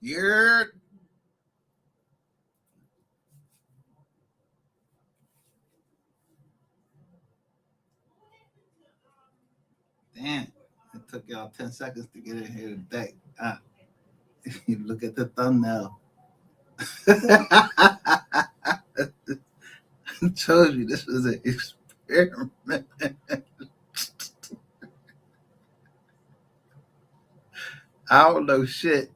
You're damn. It took y'all 10 seconds to get in here today. You look at the thumbnail. I told you this was an experiment. I don't know shit.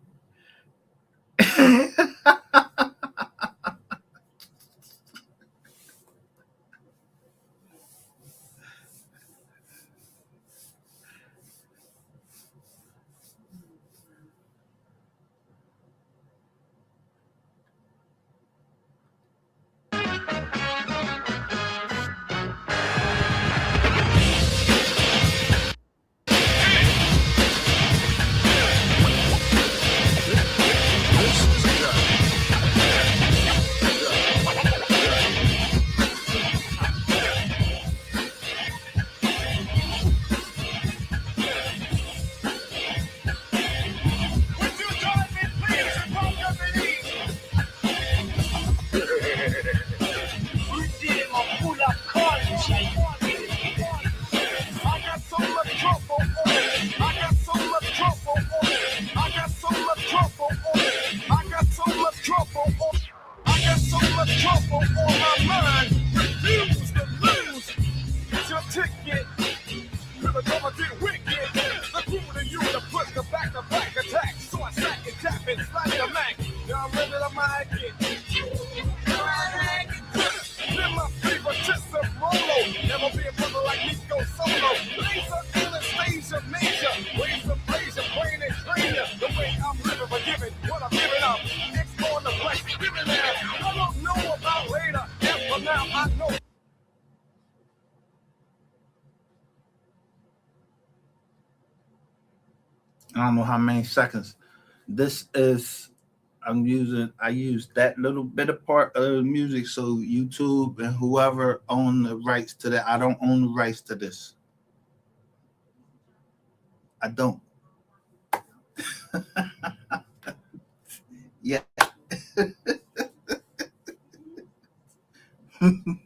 I don't know how many seconds. This is I use that little bit of part of the music so YouTube and whoever own the rights to that. I don't own the rights to this. I don't. Yeah.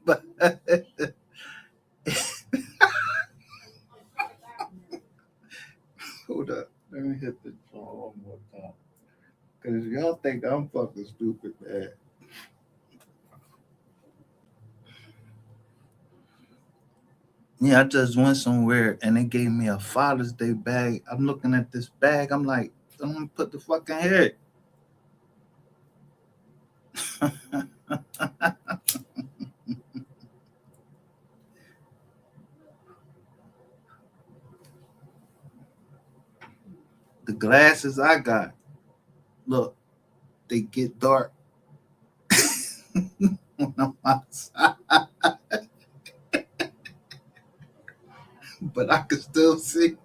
But hold up. Let me hit the phone one more time. Because y'all think I'm fucking stupid, man. Yeah, I just went somewhere and they gave me a Father's Day bag. I'm looking at this bag. I'm like, I'm gonna put the fucking head. The glasses I got, look, they get dark when I'm outside, but I can still see.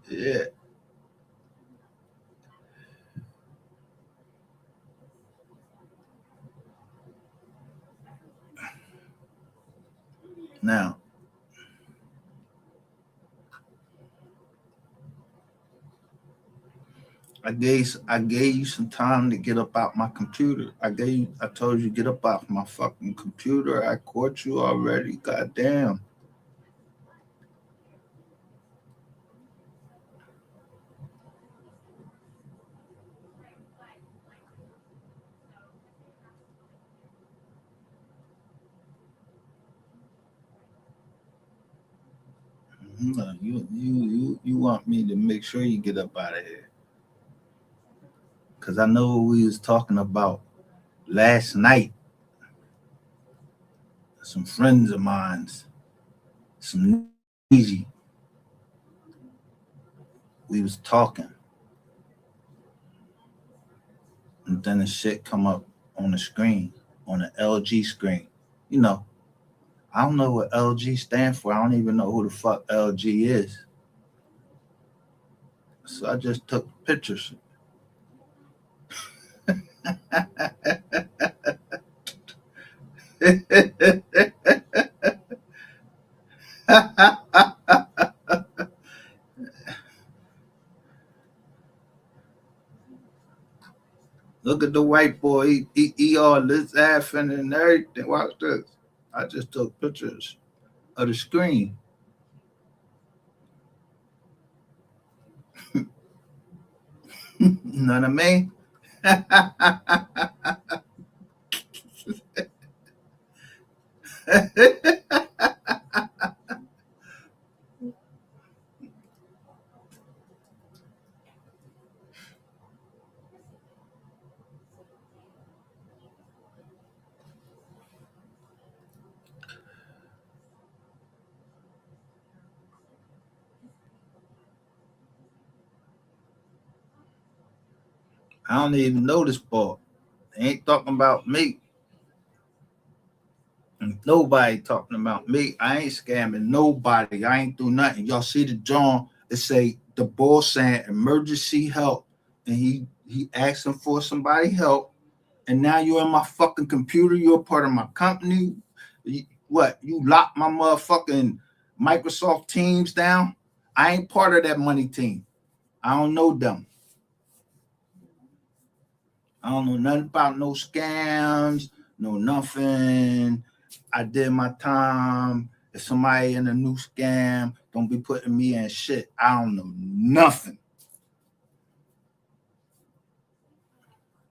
Yeah. Now, I gave you some time to get up out my computer. I told you get up out my fucking computer. I caught you already. Goddamn. No, you want me to make sure you get up out of here. Cause I know what we was talking about last night. Some friends of mine's, some easy. We was talking, and then the shit come up on the screen, on the LG screen. You know, I don't know what LG stand for. I don't even know who the fuck LG is. So I just took pictures. Look at the white boy. He all this laughing and everything. Watch this. I just took pictures of the screen. You know what I mean? I don't even know this boy. They ain't talking about me. Nobody talking about me. I ain't scamming nobody. I ain't do nothing. Y'all see the John? It say the boss saying emergency help, and he asking for somebody help. And now you're in my fucking computer. You're a part of my company. What? You locked my motherfucking Microsoft Teams down? I ain't part of that money team. I don't know them. I don't know nothing about no scams, no nothing. I did my time. If somebody in a new scam, don't be putting me in shit. I don't know nothing.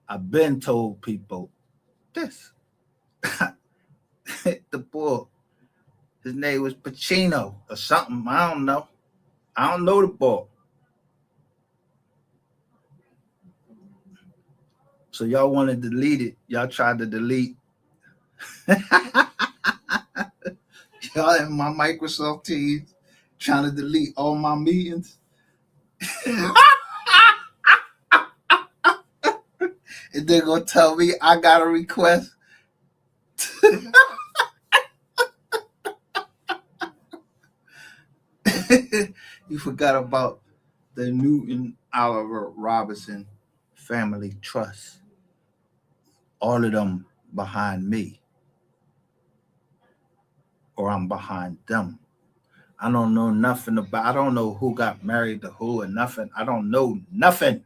I've been told people this. The boy, his name was Pacino or something. I don't know. I don't know the boy. So y'all want to delete it. Y'all tried to delete. Y'all in my Microsoft Teams trying to delete all my meetings. And they're gonna tell me I got a request. You forgot about the Newton Oliver Robinson Family Trust. All of them behind me, or I'm behind them. I don't know nothing about. I don't know who got married to who or nothing. I don't know nothing.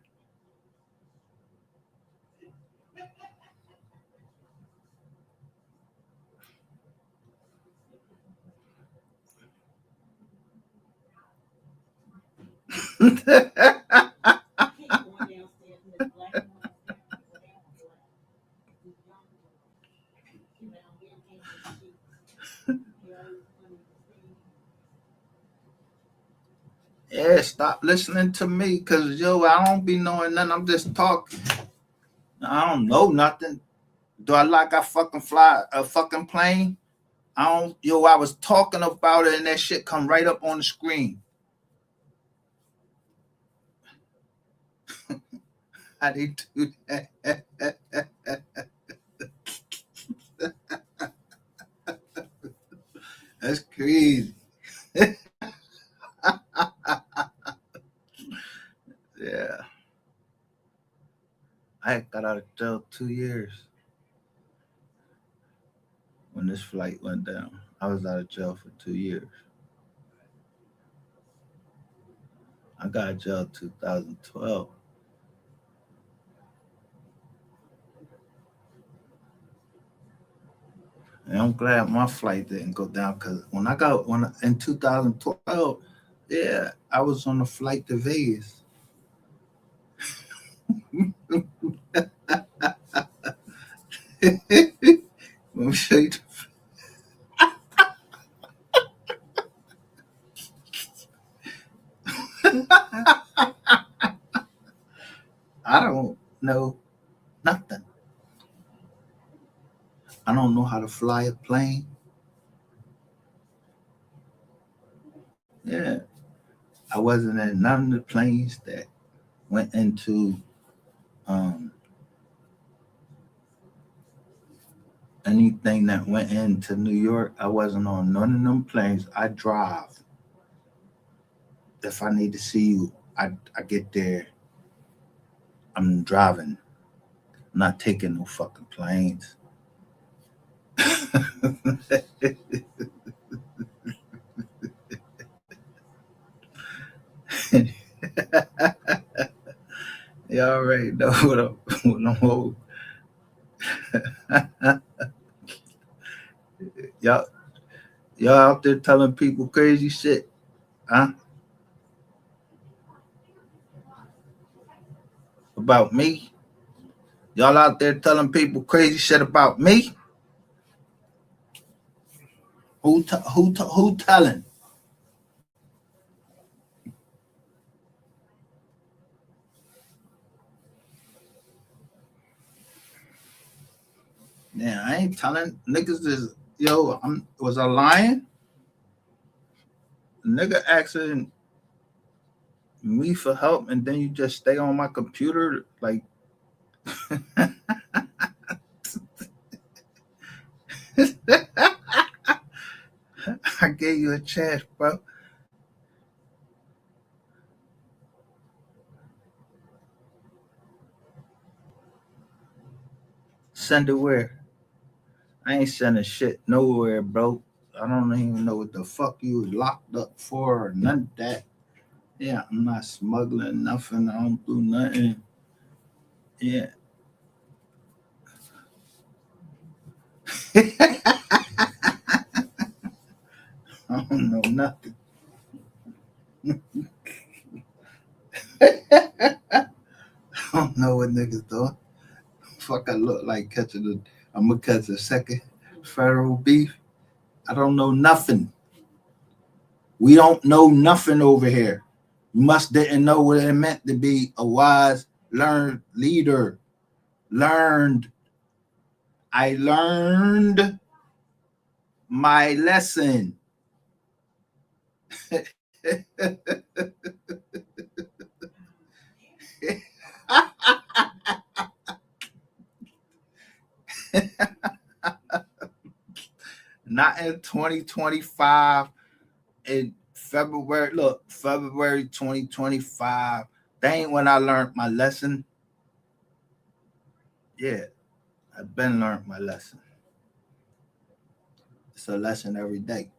Yeah, stop listening to me, cause yo, I don't be knowing nothing. I'm just talking. I don't know nothing. Do I like I fucking fly a fucking plane? I don't. Yo, I was talking about it, and that shit come right up on the screen. How they do that? That's crazy. Yeah, I got out of jail 2 years when this flight went down. I was out of jail for 2 years. I got out of jail 2012. And I'm glad my flight didn't go down because in 2012, yeah, I was on a flight to Vegas. Let me show you. I don't know nothing. I don't know how to fly a plane. Yeah, I wasn't in none of the planes that went into um, anything that went into New York. I wasn't on none of them planes. I drive. If I need to see you, I get there. I'm driving. I'm not taking no fucking planes. Y'all already know what I'm y'all, y'all out there telling people crazy shit, huh? About me? Y'all out there telling people crazy shit about me? Who telling? Yeah, I ain't telling. Niggas is was I lying? Nigga asking me for help and then you just stay on my computer like I gave you a chance, bro. Send it where? I ain't sending shit nowhere, bro. I don't even know what the fuck you was locked up for or none of that. Yeah, I'm not smuggling nothing. I don't do nothing. Yeah. I don't know nothing. I don't know what niggas doing. Fuck, I look like I'm gonna catch a second federal beef. I don't know nothing. We don't know nothing over here. You must didn't know what it meant to be a wise, learned leader. Learned. I learned my lesson. Not in 2025. In February, look, February 2025. That ain't when I learned my lesson. Yeah, I've been learned my lesson. It's a lesson every day.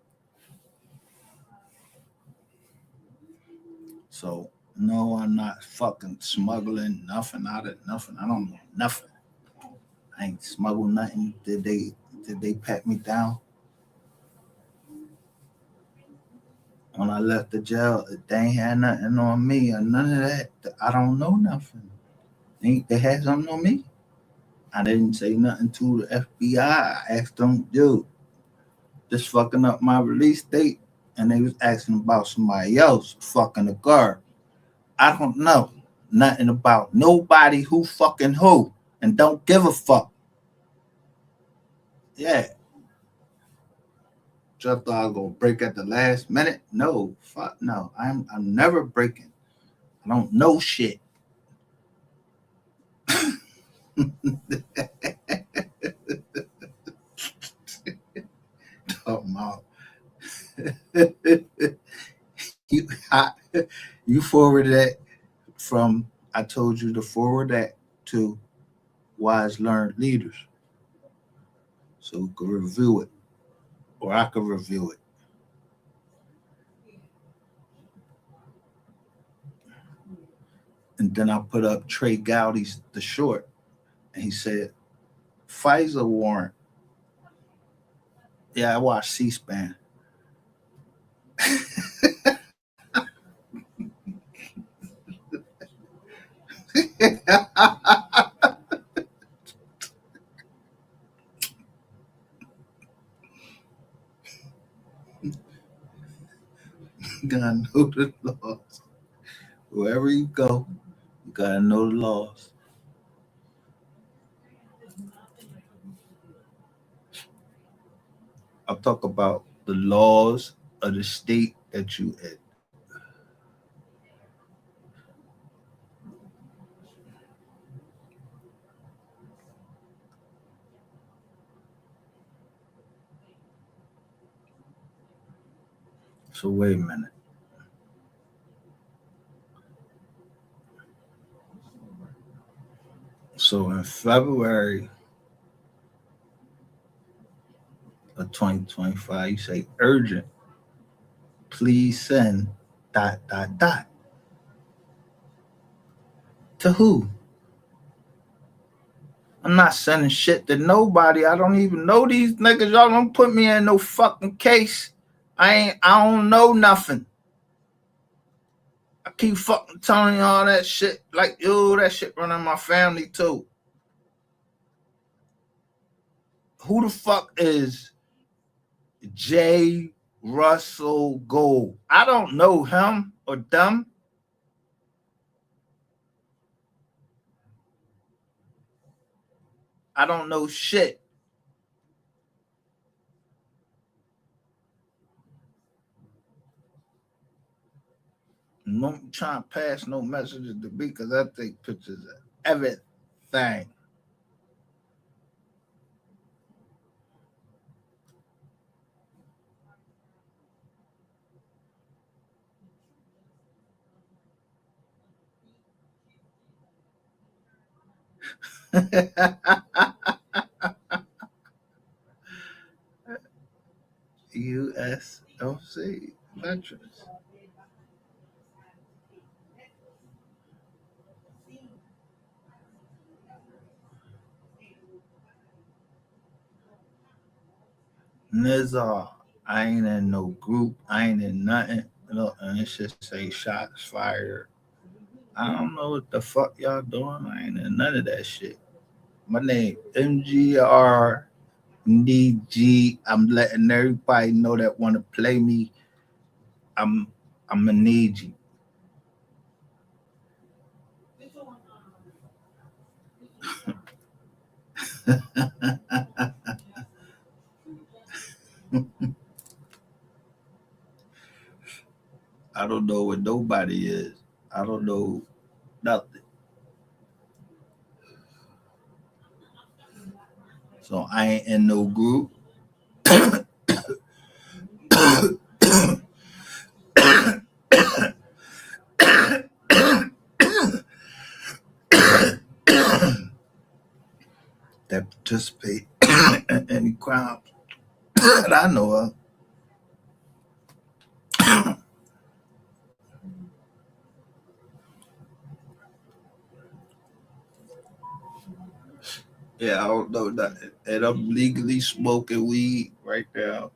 So no, I'm not fucking smuggling nothing out of nothing. I don't know nothing. I ain't smuggled nothing. Did they pat me down when I left the jail? They ain't had nothing on me or none of that. I don't know nothing. They had something on me. I didn't say nothing to the FBI. I asked them, dude, this fucking up my release date. And they was asking about somebody else fucking the guard. I don't know nothing about nobody who fucking who and don't give a fuck. Yeah. Just thought I was gonna break at the last minute. No, fuck no. I'm never breaking. I don't know shit. Talking about you, I, you forward that from I told you to forward that to wise learned leaders so we could review it or I could review it. And then I put up Trey Gowdy's the short and he said Fisa warrant. Yeah, I watched C-SPAN. You gotta know the laws. Wherever you go, you gotta know the laws. I'll talk about the laws of the state that you in. So wait a minute. So in February of 2025, you say urgent. Please send ... To who? I'm not sending shit to nobody. I don't even know these niggas. Y'all don't put me in no fucking case. I don't know nothing. I keep fucking telling y'all that shit. Like, yo, that shit running my family too. Who the fuck is J. Russell Gold? I don't know him or them. I don't know shit. Don't try to pass no messages to me because I take pictures of everything. USLC veterans. Nizar, I ain't in no group. I ain't in nothing. Look, and it should say shots fired. I don't know what the fuck y'all doing. I ain't in none of that shit. My name MGR DG. I'm letting everybody know that want to play me. I'm gonna need you. I don't know what nobody is. I don't know nothing. So I ain't in no group. That participate in any crimes that I know of. Yeah, I don't know nothing. And I'm legally smoking weed right now.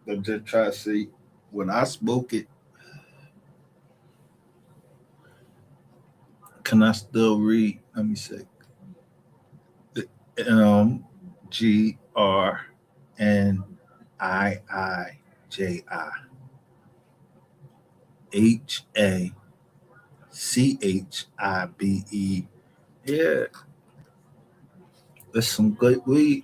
I'm just trying to see when I smoke it, can I still read? Let me see. GRNIJIHACHIBE. Yeah, that's some good weed.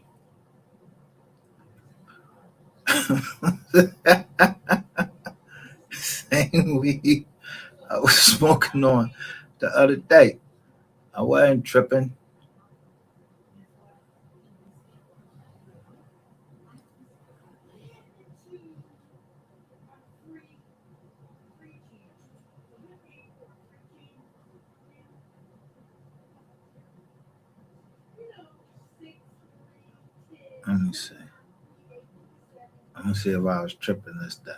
Same weed I was smoking on the other day. I wasn't tripping. Let me see. I'm gonna see if I was tripping this day.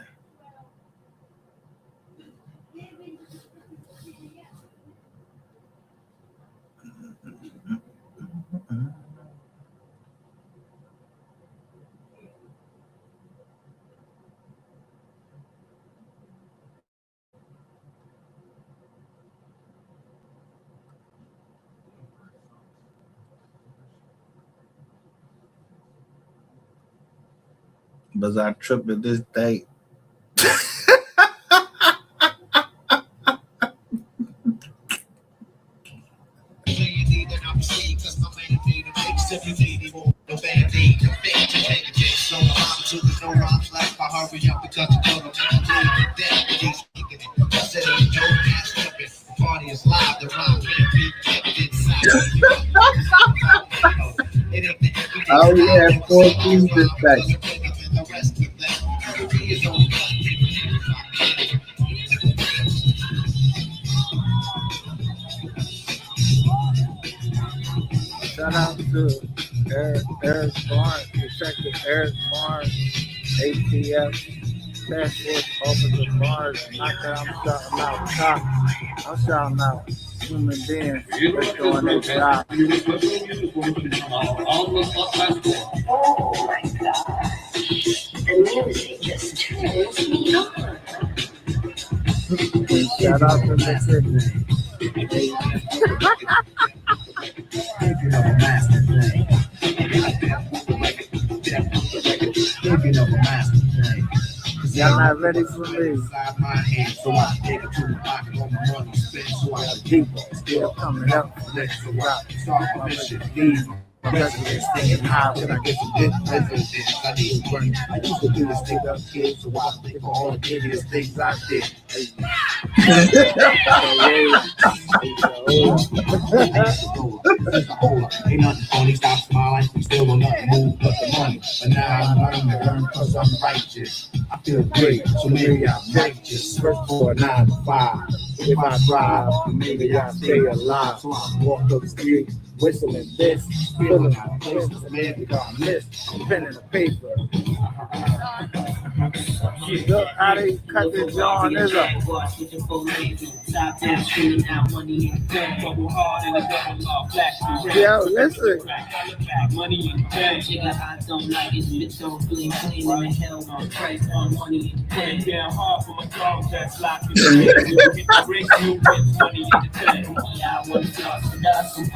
Was I tripping this day? I only had 4 keys this day. Shout out to Eric Barnes, Detective Eric Barnes, ATF, Task Force Officer Barnes. I'm shouting out. human beings that's doing their job. Oh my God. The music just turns me on. Shout out to Mississippi. Y'all not ready for me. So I take it to the pocket on my money spent. So I have people still coming up. Let's rock. Start my mission. My residence thinking how can I get some good residence? I need to burn. I used to do this thing up here, so I think for all the hideous things I did. Ain't nothing funny, stop smiling. We still on nothing move but the money. But now I'm learning because I'm righteous. I feel great, so maybe I'm righteous. First for a 9 to 5. If I drive, maybe I stay alive. So I walk up the street, whistling this, feeling out places, man, because I missed pen and the paper. Look how they cut this on this up. Yo, listen. Money in the bank. I don't like it. Bitch don't bling clean in the hell on price on money in the bank. Down hard for my dog that's locked in the bank. You get the ring, you get money in the bank. Yeah, I want to toss it up. Some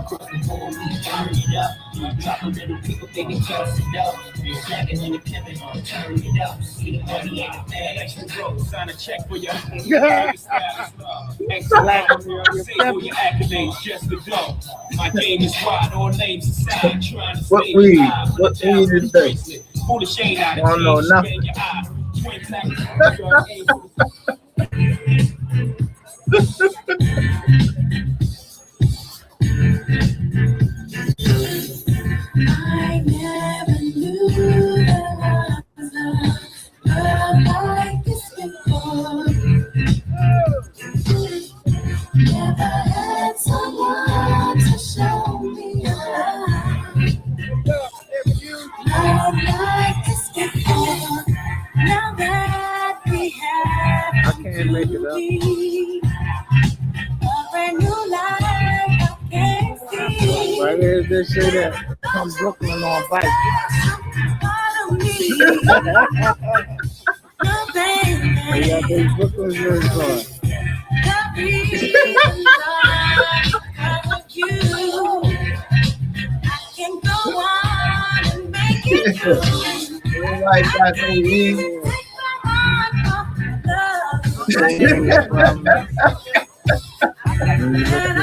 cross the board, we turn it up. You drop a little people, they can toss it up. You snagging in the pivot, turn it up. See the money in the bank. Extra broke, sign a check for your extra loud, say for your accolades, just the dough. My game is wide, all names aside, trying to stay alive. What weed is that? Pull the shade out of no, nothing. I never knew that I was loved like this before. Never had someone to show me love like this before. Now that we have I can't make it up. A brand new life I can see. Right here, they say that from Brooklyn on bike. Follow me. No, baby. Yeah, they Brooklyn is on. The reason I you, I can go on and make it through. Like that, they leave. Take my heart off love. When you look to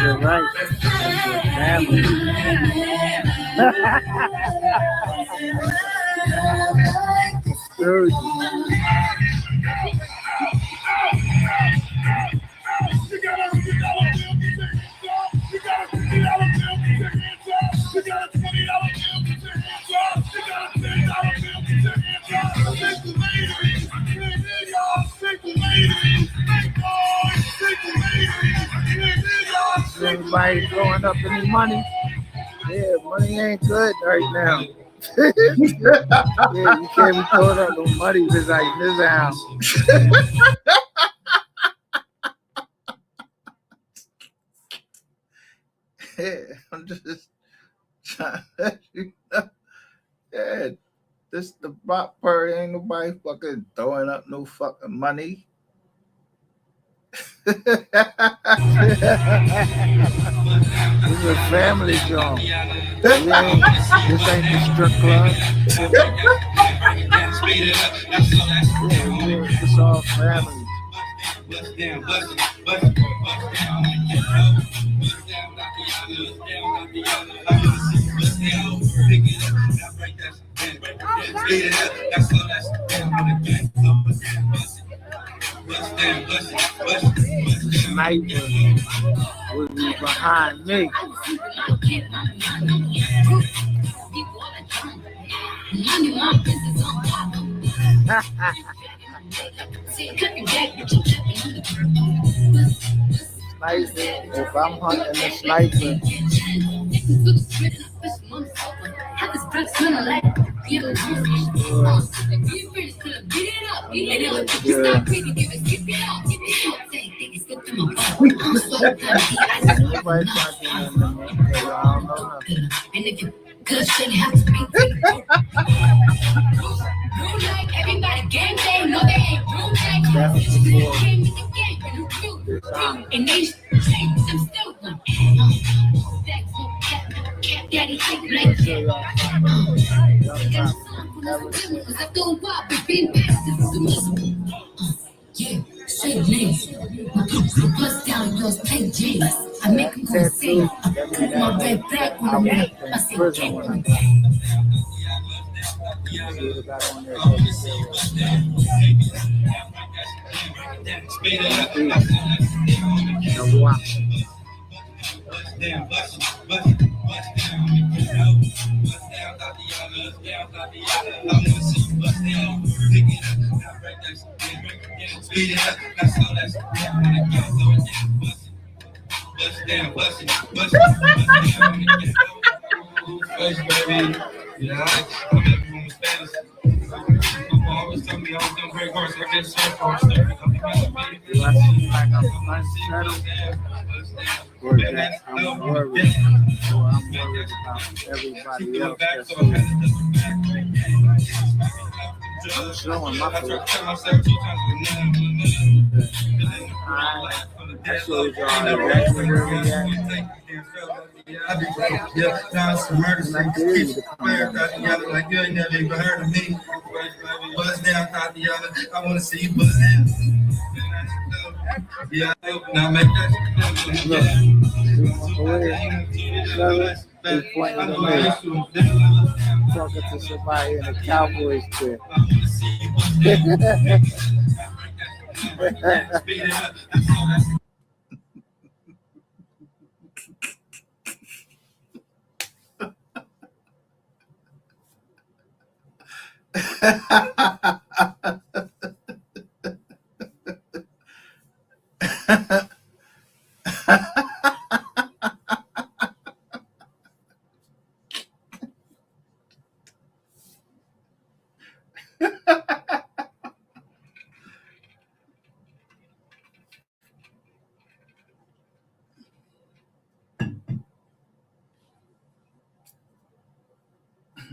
the right, dude. Anybody throwing up any money? Yeah, money ain't good right now. Yeah, you can't be throwing up no money just like this house. Yeah, I'm just trying to let you know. Yeah, this the Brock Purdy, ain't nobody fucking throwing up no fucking money. This is a family joint. This ain't the strip club. Yeah, it's all family. Sniper was behind me. Sniper, if I'm hunting a sniper, Everybody talking in the man. I don't know nothing. And if you good shit have to be everybody game day, no they ain't room day. And they I'm still one. Daddy take like yeah, say names. Bust down yours, take James. I make them go see. I put my red back on the neck. I say, always told me I was doing great work. I did so far. Do I seem like I'm unsettled? Or that I'm worried? So I'm worried about everybody else that's showing my foot. I showed y'all exactly where we at. Yeah, now some murders like this. Like you ain't never even heard of me. Buzz down, Tatiana. I want to see you buzz down. Yeah, now make that. Look, he's pointing to me. Talking to somebody in a Cowboys chair.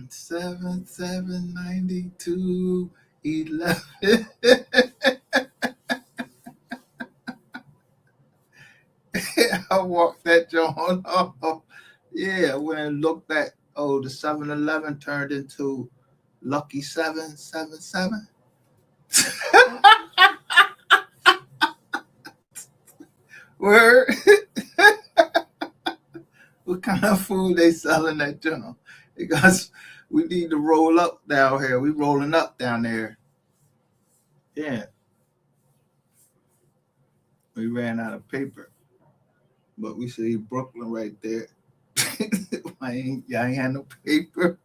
Seven 92 11. I walked that joint off. Yeah, I went and looked at the 7-Eleven turned into Lucky 777. Word. What kind of food they selling that joint? Because we need to roll up down here. We rolling up down there. Yeah. We ran out of paper. But we see Brooklyn right there. Y'all ain't had no paper.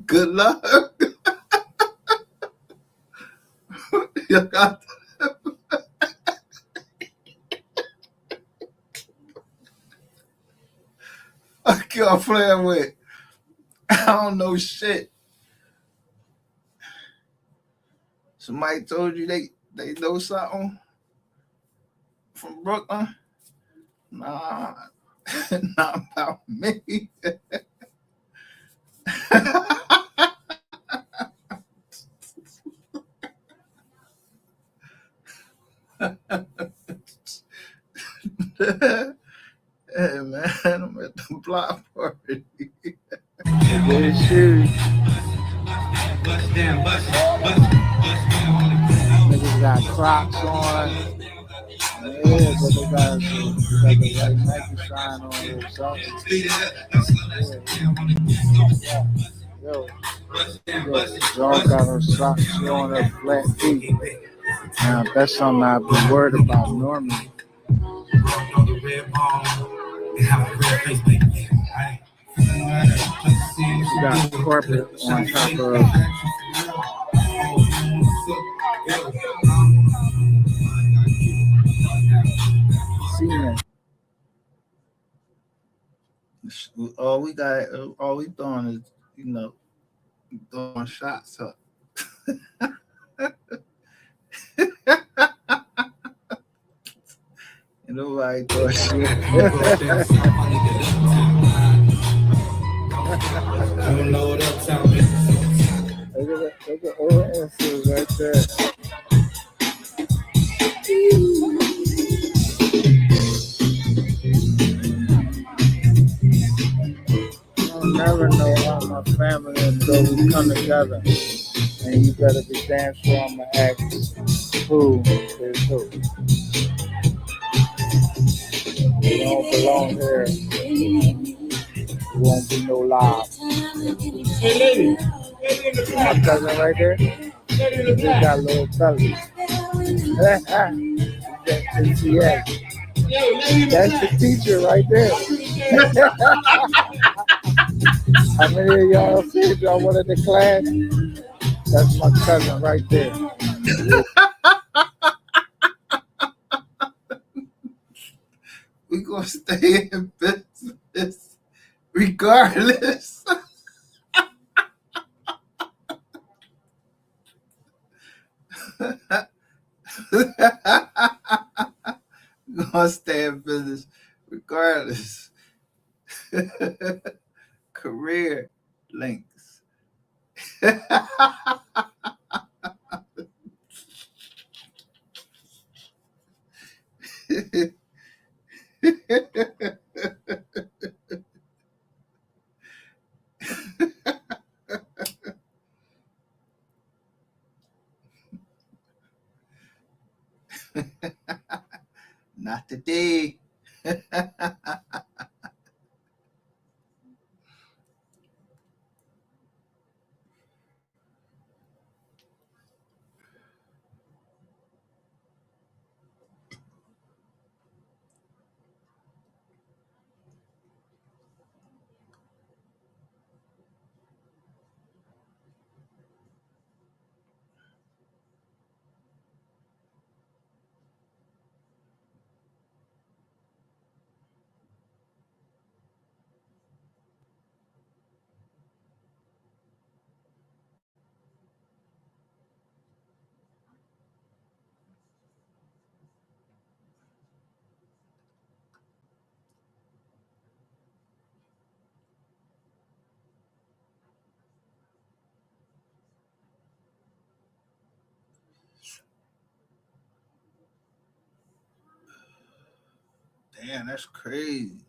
Good luck. You got I can't play with. I don't know shit. Somebody told you they know something from Brooklyn? Nah, not about me. Hey man, I'm at the block party. Good shoes. Niggas got Crocs on. Yeah, but they got the white Nike sign on it. So. Yeah. Yo, y'all got her socks showing her flat feet. Now, that's something I'd be worried about normally. You got carpet on top of cement. All we doing is, throwing shots up. And nobody doing shit. Look at old answers right there. I'll never know all my family until we come together. And you better be damn sure I'm gonna ask who is who. We don't belong here. There won't be no live. Hey, lady. My cousin right there, he got little belly. Yeah. That's the teacher right there. How many of y'all said y'all wanted the class? That's my cousin right there. We gonna stay in business regardless. Gonna stay in business regardless. Career links. Not today. Damn, that's crazy.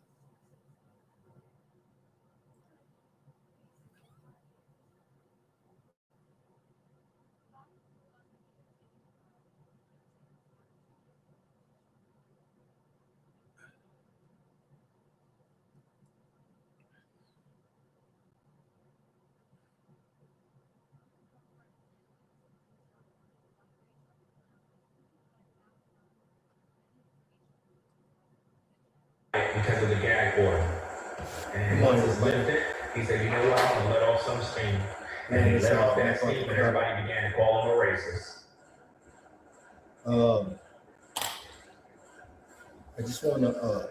Because of the gag order. And once it's lifted, he said, you know what, I'm gonna let off some steam. And he let off that steam and everybody began to call him a racist. I just want to,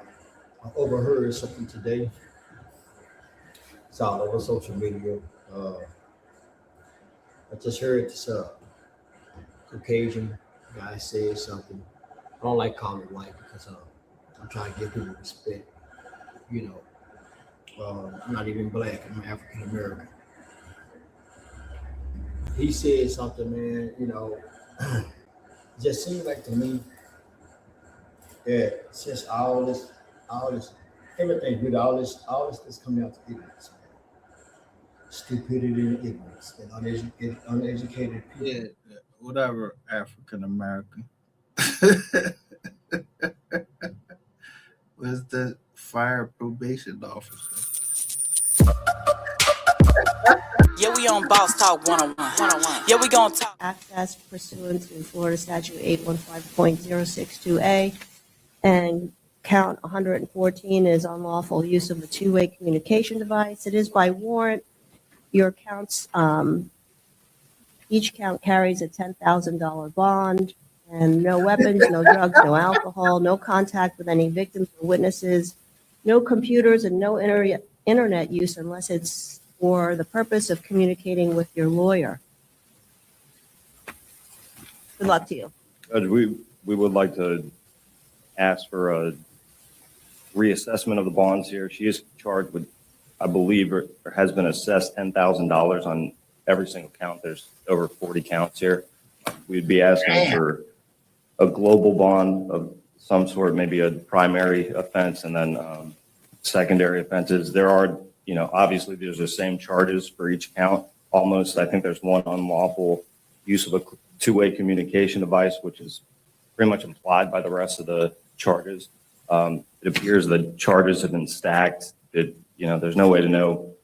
I overheard something today. It's all over social media. I just heard this Caucasian guy say something. I don't like calling it white because I'm trying to give people respect. You know, I'm not even black, I'm African American. He said something, man, you know, it just seemed like to me that since all this, everything with all this that's coming out to ignorance, man. Stupidity and ignorance and uneducated people. Yeah, whatever, African American. Where's the fire probation officer? Yeah, we on Boss Talk 101. Yeah, we gonna talk. Access pursuant to Florida Statute 815.062A, and count 114 is unlawful use of a two-way communication device. It is by warrant. Your counts, each count carries a $10,000 bond, and no weapons, no drugs, no alcohol, no contact with any victims or witnesses, no computers, and no internet use unless it's for the purpose of communicating with your lawyer. Good luck to you. Judge, we would like to ask for a reassessment of the bonds here. She is charged with, I believe, or has been assessed $10,000 on every single count. There's over 40 counts here. We'd be asking for a global bond of some sort, maybe a primary offense and then secondary offenses. There are, obviously there's the same charges for each count almost. I think there's one unlawful use of a two-way communication device, which is pretty much implied by the rest of the charges. It appears the charges have been stacked. There's no way to know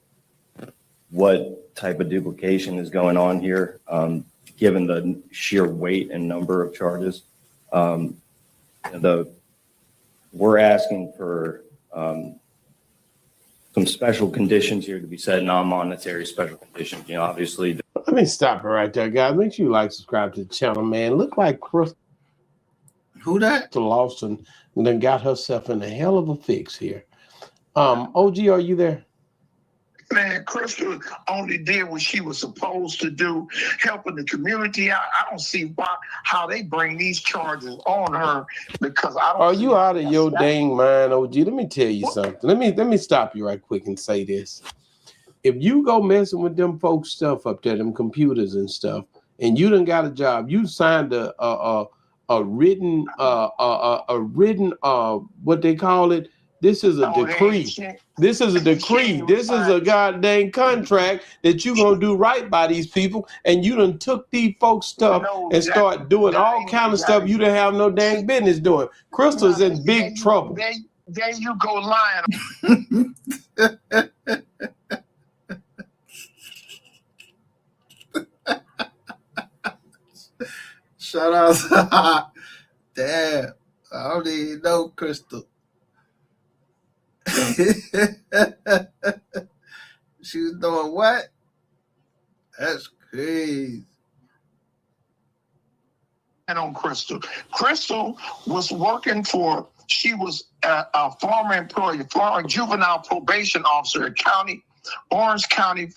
what type of duplication is going on here, given the sheer weight and number of charges. We're asking for some special conditions here to be set, non-monetary special conditions. Obviously. Let me stop it right there, guys. Make sure you like, subscribe to the channel, man. Look like Crystal. Who that? Lawson and then got herself in a hell of a fix here. OG, are you there? Man, Crystal only did what she was supposed to do, helping the community out. I don't see how they bring these charges on her because I don't. Are you out of your dang mind, OG? Let me tell you something. Let me stop you right quick and say this. If you go messing with them folks' stuff up there, them computers and stuff, and you done got a job, you signed a written what they call it. This is a decree. This is a decree. This is a goddamn contract that you gonna do right by these people, and you done took these folks' stuff and start doing all kind of stuff you didn't have no dang business doing. Crystal's in big trouble. There you go lying. Shout out. Damn. I don't even know Crystal. She was doing what? That's crazy. And on Crystal. Crystal was working for, she was a former employee, former juvenile probation officer at Orange County,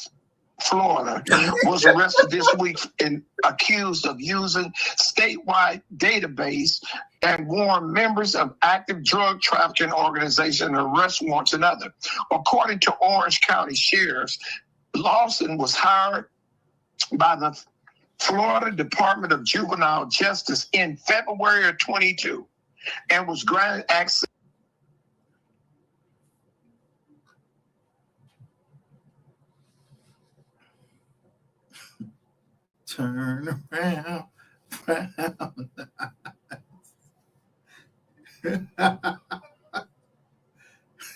Florida, was arrested this week and accused of using statewide database and warned members of active drug trafficking organization arrest warrants and other. According to Orange County sheriffs, Lawson was hired by the Florida Department of Juvenile Justice in February of 22 and was granted access. Turn around.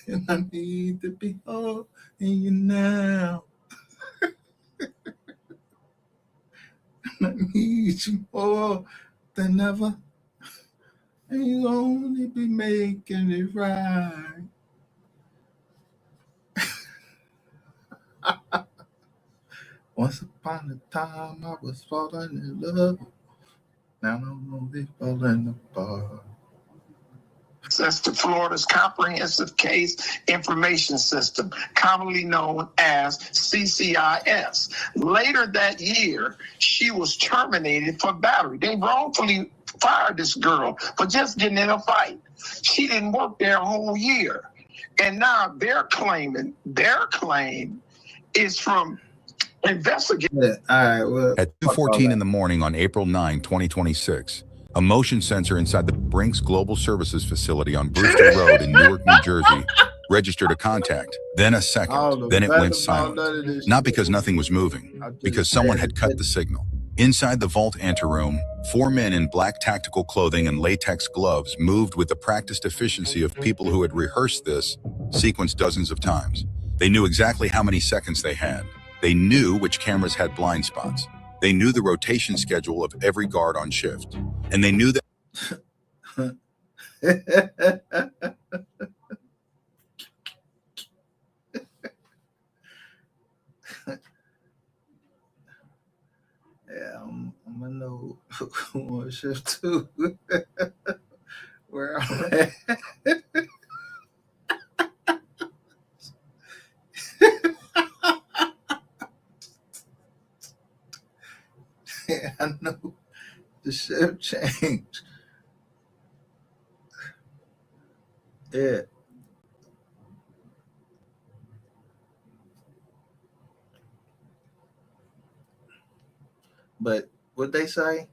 And I need to be holding you now. And I need you more than ever. And you only be making it right. Once upon a time, I was falling in love. Now I'm only falling apart. Access to Florida's Comprehensive Case Information System, commonly known as CCIS. Later that year, she was terminated for battery. They wrongfully fired this girl for just getting in a fight. She didn't work there a whole year. And now their claim is from investigators. Yeah, all right, well, at 2:14 in the morning on April 9, 2026, a motion sensor inside the Brinks Global Services facility on Brewster Road in Newark, New Jersey, registered a contact, then a second, then it went silent. Not because nothing was moving, because someone had cut the signal. Inside the vault anteroom, 4 men in black tactical clothing and latex gloves moved with the practiced efficiency of people who had rehearsed this sequence dozens of times. They knew exactly how many seconds they had. They knew which cameras had blind spots. They knew the rotation schedule of every guard on shift. And they knew that yeah, I'm gonna know who on shift too. Where I'm at. Yeah, I know the shift changed. Yeah. But what they say?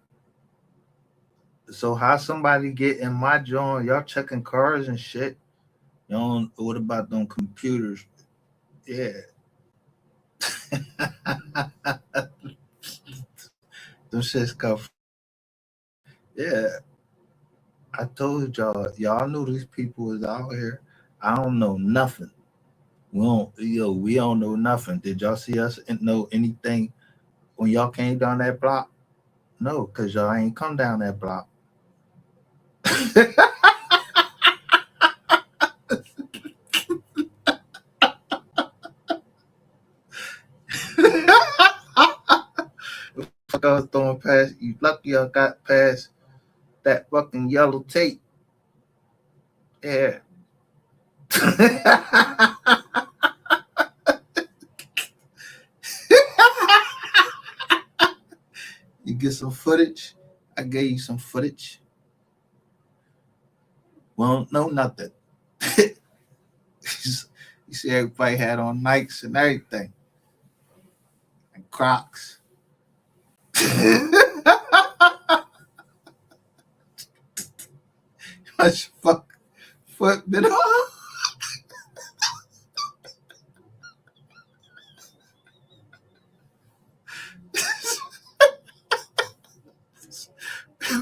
So how somebody get in my joint? Y'all checking cars and shit. Y'all, what about them computers? Yeah. Them shits go. Yeah. I told y'all knew these people was out here. I don't know nothing. We don't know nothing. Did y'all see us know anything when y'all came down that block? No, because y'all ain't come down that block. Fuck, I was throwing past you. Lucky I got past that fucking yellow tape. Yeah. You get some footage. I gave you some footage. We don't know nothing. You see, everybody had on Nikes and everything, and Crocs. My fuck foot been on.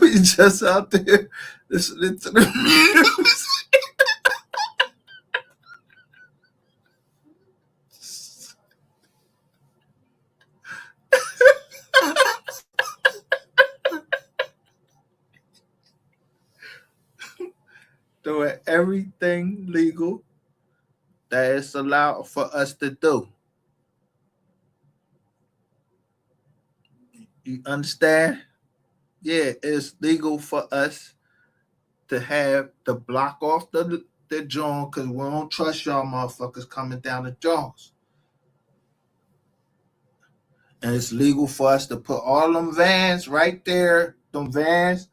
We just out there listening to the music. Doing everything legal that is allowed for us to do. You understand? Yeah, it's legal for us to have to block off the joint because we don't trust y'all motherfuckers coming down the jaws. And it's legal for us to put all them vans right there, them vans,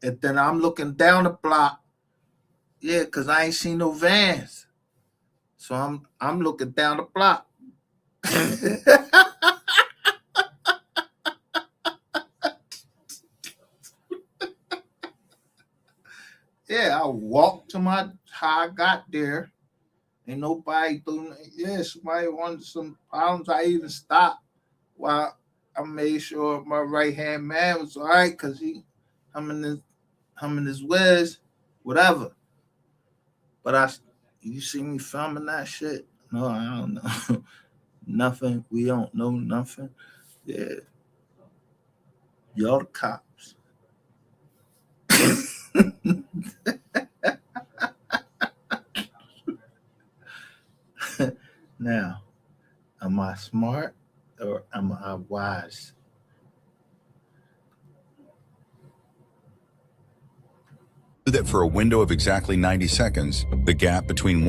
and then I'm looking down the block. Yeah, because I ain't seen no vans. So I'm looking down the block. Yeah, I walked to how I got there. Ain't nobody doing. Yeah, somebody wanted some problems. I even stopped while I made sure my right hand man was all right because I'm in his whiz, whatever. But you see me filming that shit? No, I don't know. Nothing. We don't know nothing. Yeah. Y'all the cops. Now, am I smart or am I wise? that for a window of exactly 90 seconds, the gap between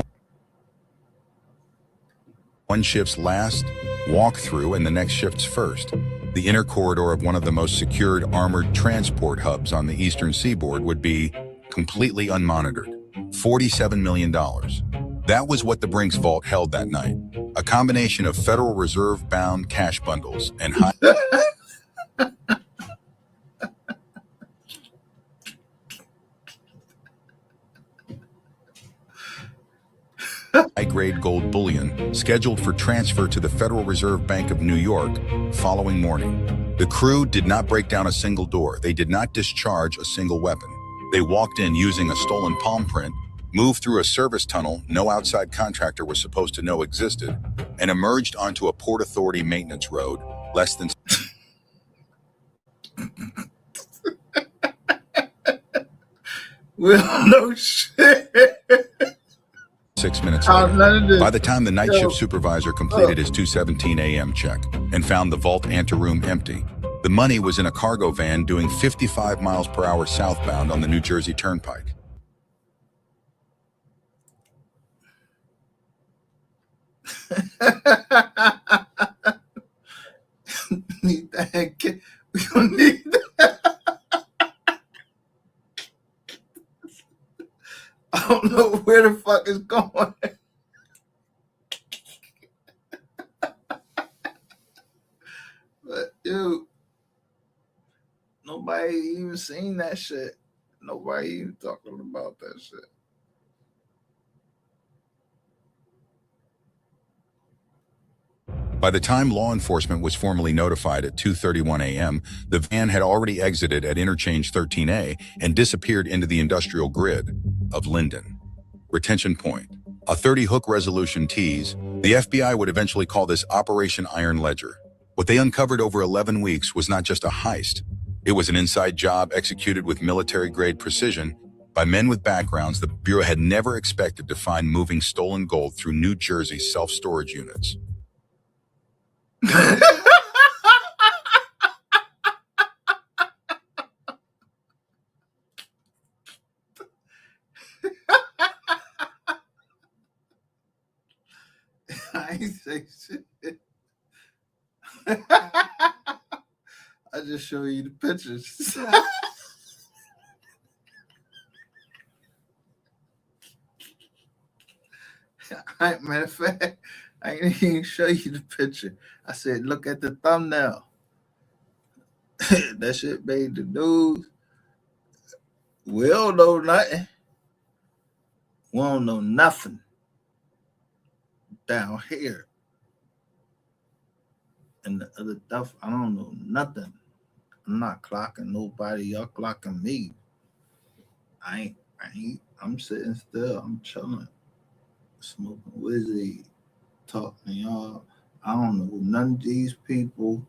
one shift's last walk-through and the next shift's first, the inner corridor of one of the most secured armored transport hubs on the eastern seaboard would be completely unmonitored. $47 million. That was what the Brinks vault held that night. A combination of Federal Reserve-bound cash bundles and high-grade gold bullion scheduled for transfer to the Federal Reserve Bank of New York following morning. The crew did not break down a single door. They did not discharge a single weapon. They walked in using a stolen palm print moved through a service tunnel no outside contractor was supposed to know existed, and emerged onto a Port Authority maintenance road less than Well, no shit. 6 minutes None of later. this. By the time the night Yo. shift supervisor completed his 2:17 a.m. check and found the vault anteroom empty, the money was in a cargo van doing 55 miles per hour southbound on the New Jersey Turnpike. Need that kid. We don't need that. I don't know where the fuck it's going. But dude, nobody even seen that shit. Nobody even talking about that shit. By the time law enforcement was formally notified at 2:31 a.m., the van had already exited at interchange 13A and disappeared into the industrial grid of Linden. Retention point. A 30-hook resolution tease, the FBI would eventually call this Operation Iron Ledger. What they uncovered over 11 weeks was not just a heist. It was an inside job executed with military-grade precision by men with backgrounds the Bureau had never expected to find moving stolen gold through New Jersey's self-storage units. I ain't say shit. I just show you the pictures. Matter of fact, I ain't even show you the picture. I said, look at the thumbnail. That shit made the news. We don't know nothing. We don't know nothing down here. And the other stuff, I don't know nothing. I'm not clocking nobody. Y'all clocking me. I'm sitting still. I'm chilling. Smoking Wizzy. Talking to y'all. I don't know none of these people.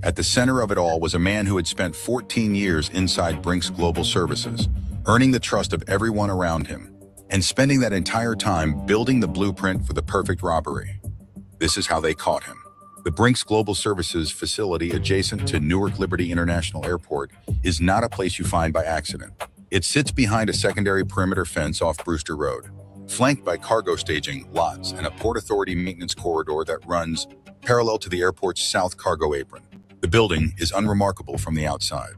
At the center of it all was a man who had spent 14 years inside Brink's Global Services, earning the trust of everyone around him, and spending that entire time building the blueprint for the perfect robbery. This is how they caught him. The Brink's Global Services facility adjacent to Newark Liberty International Airport is not a place you find by accident. It sits behind a secondary perimeter fence off Brewster Road, flanked by cargo staging lots and a Port Authority maintenance corridor that runs parallel to the airport's south cargo apron. The building is unremarkable from the outside.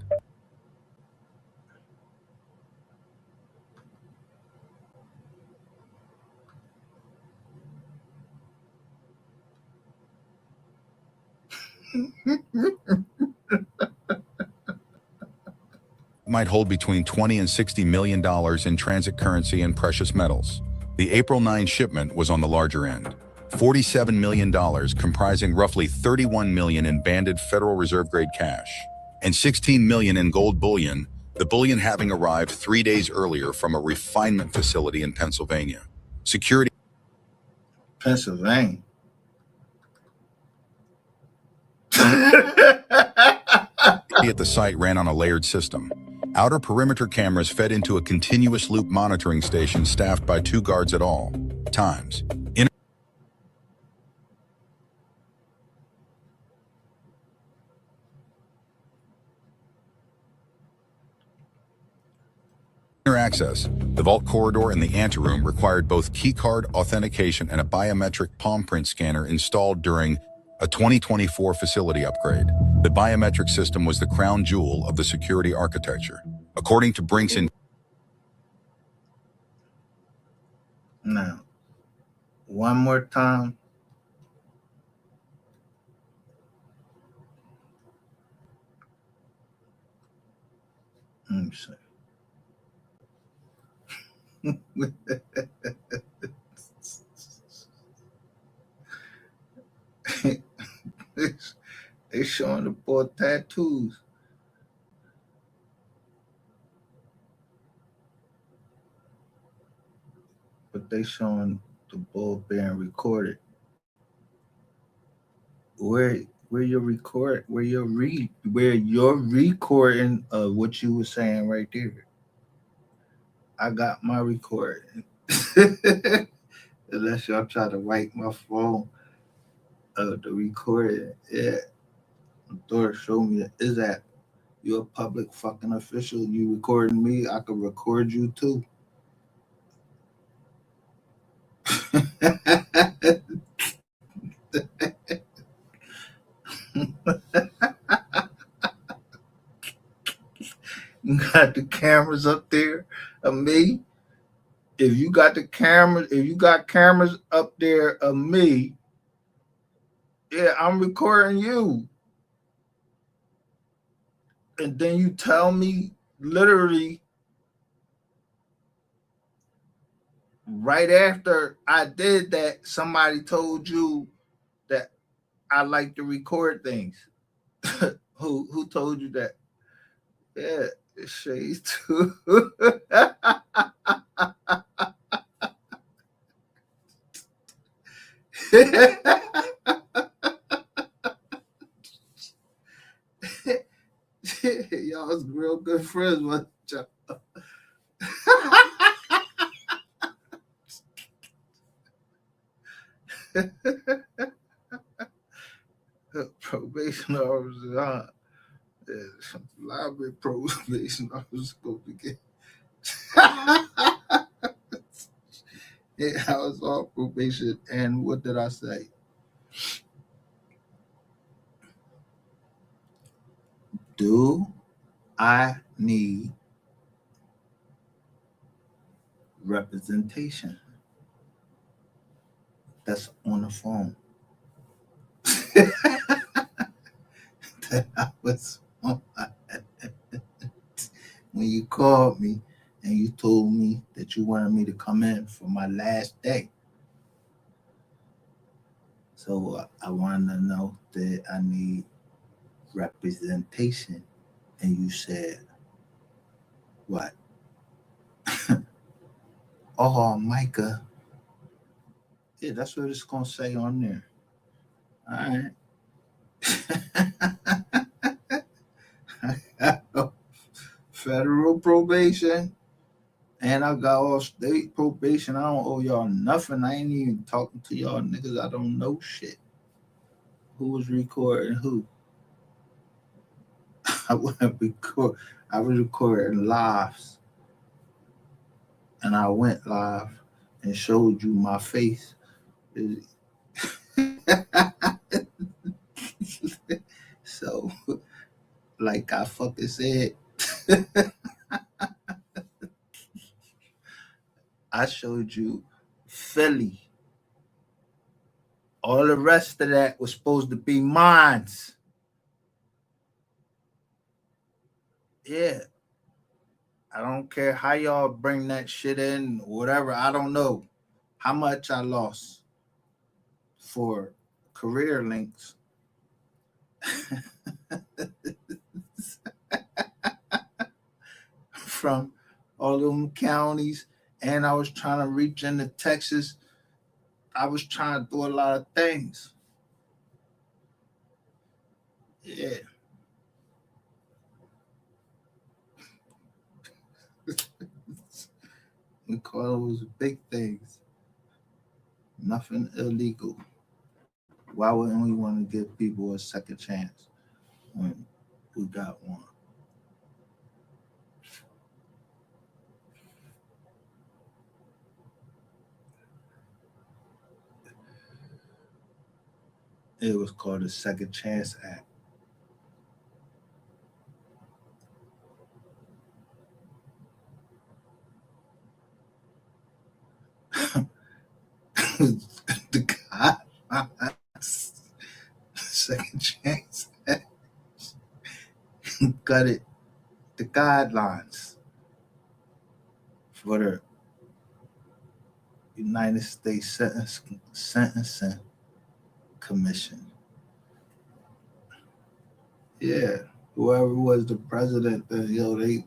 Might hold between $20 and $60 million in transit currency and precious metals. The April 9 shipment was on the larger end. $47 million, comprising roughly $31 million in banded Federal Reserve grade cash, and $16 million in gold bullion, the bullion having arrived 3 days earlier from a refinement facility in Pennsylvania. Security Pennsylvania. at the site ran on a layered system. Outer perimeter cameras fed into a continuous loop monitoring station staffed by 2 guards at all times. Inner access, the vault corridor and the anteroom required both keycard authentication and a biometric palm print scanner installed during a 2024 facility upgrade. The biometric system was the crown jewel of the security architecture. According to Brink's Now, one more time. Let me see. They showing the boy tattoos. they showing the bull being recorded. Where you're recording of what you were saying right there. I got my recording. Unless y'all try to wipe my phone of the recording. Yeah. My daughter showed me that. Is that you're a public fucking official? You recording me, I could record you too. You got the cameras up there of me. If you got cameras up there of me, yeah, I'm recording you. And then you tell me literally right after I did that, somebody told you that I like to record things. Who told you that? Yeah, it's Shades too. Y'all was real good friends, wasn't y'all? Probation officer, library probation officer go to get. Yeah, I was on probation, and what did I say? Do I need representation? That's on the phone. That I was on. When you called me and you told me that you wanted me to come in for my last day. So I wanted to know that I need representation. And you said, what? Oh, Micah. Yeah, that's what it's going to say on there. All right. Federal probation, and I got all state probation. I don't owe y'all nothing. I ain't even talking to y'all niggas. I don't know shit. Who was recording who? I was recording lives, and I went live and showed you my face. So, like I fucking said, I showed you Philly. All the rest of that was supposed to be mines. Yeah. I don't care how y'all bring that shit in, whatever. I don't know how much I lost for career links. From all them counties, and I was trying to reach into Texas. I was trying to do a lot of things. Yeah. We call those big things. Nothing illegal. Why wouldn't we want to give people a second chance when we got one? It was called the Second Chance Act. The guidelines. Second Chance Act. Got it. The guidelines for the United States Sentencing Commission. Yeah, whoever was the president, they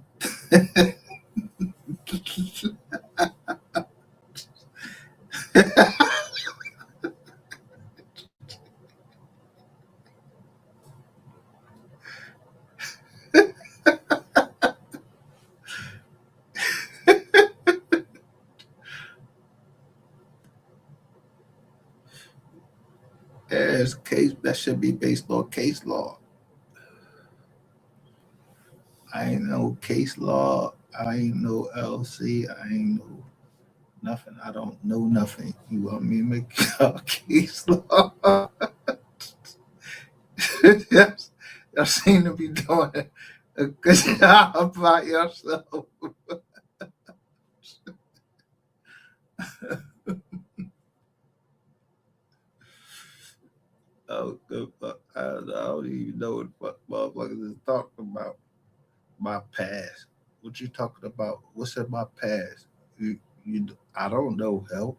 There's case that should be based on case law. I ain't no case law. I ain't no LC. I ain't no nothing. I don't know nothing. You want me to make a case law? Yes. Y'all seem to be doing a good job by yourself. Oh, good fuck. I don't even know what the fuck motherfuckers is talking about. My past. What you talking about? What's in my past? I don't know. Help.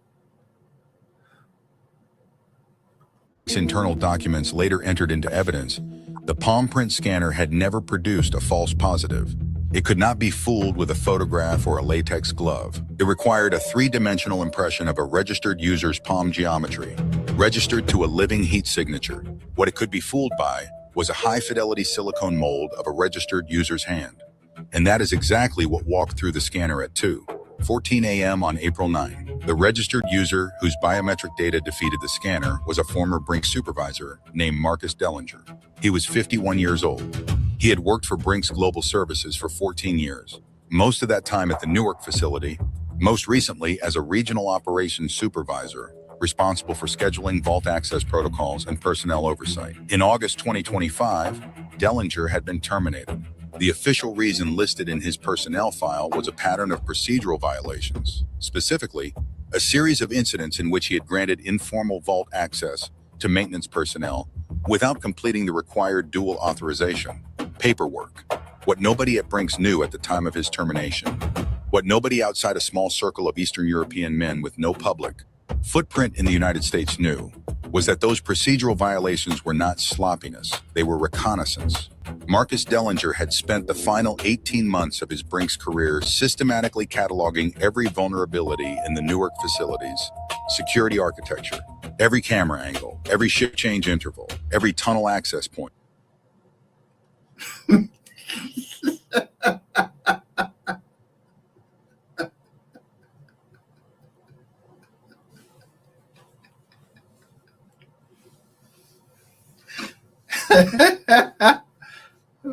Internal documents later entered into evidence, the palm print scanner had never produced a false positive. It could not be fooled with a photograph or a latex glove. It required a three-dimensional impression of a registered user's palm geometry, registered to a living heat signature. What it could be fooled by was a high-fidelity silicone mold of a registered user's hand. And that is exactly what walked through the scanner at 2:14 a.m. on April 9. The registered user whose biometric data defeated the scanner was a former Brinks supervisor named Marcus Dellinger. He was 51 years old. He had worked for Brinks Global Services for 14 years, most of that time at the Newark facility, most recently as a regional operations supervisor, responsible for scheduling vault access protocols and personnel oversight. In August 2025, Dellinger had been terminated. The official reason listed in his personnel file was a pattern of procedural violations, specifically, a series of incidents in which he had granted informal vault access to maintenance personnel without completing the required dual authorization paperwork. What nobody at Brinks knew at the time of his termination, what nobody outside a small circle of Eastern European men with no public footprint in the United States knew, was that those procedural violations were not sloppiness, they were reconnaissance. Marcus Dellinger had spent the final 18 months of his Brinks career systematically cataloging every vulnerability in the Newark facilities, security architecture, every camera angle, every shift change interval, every tunnel access point.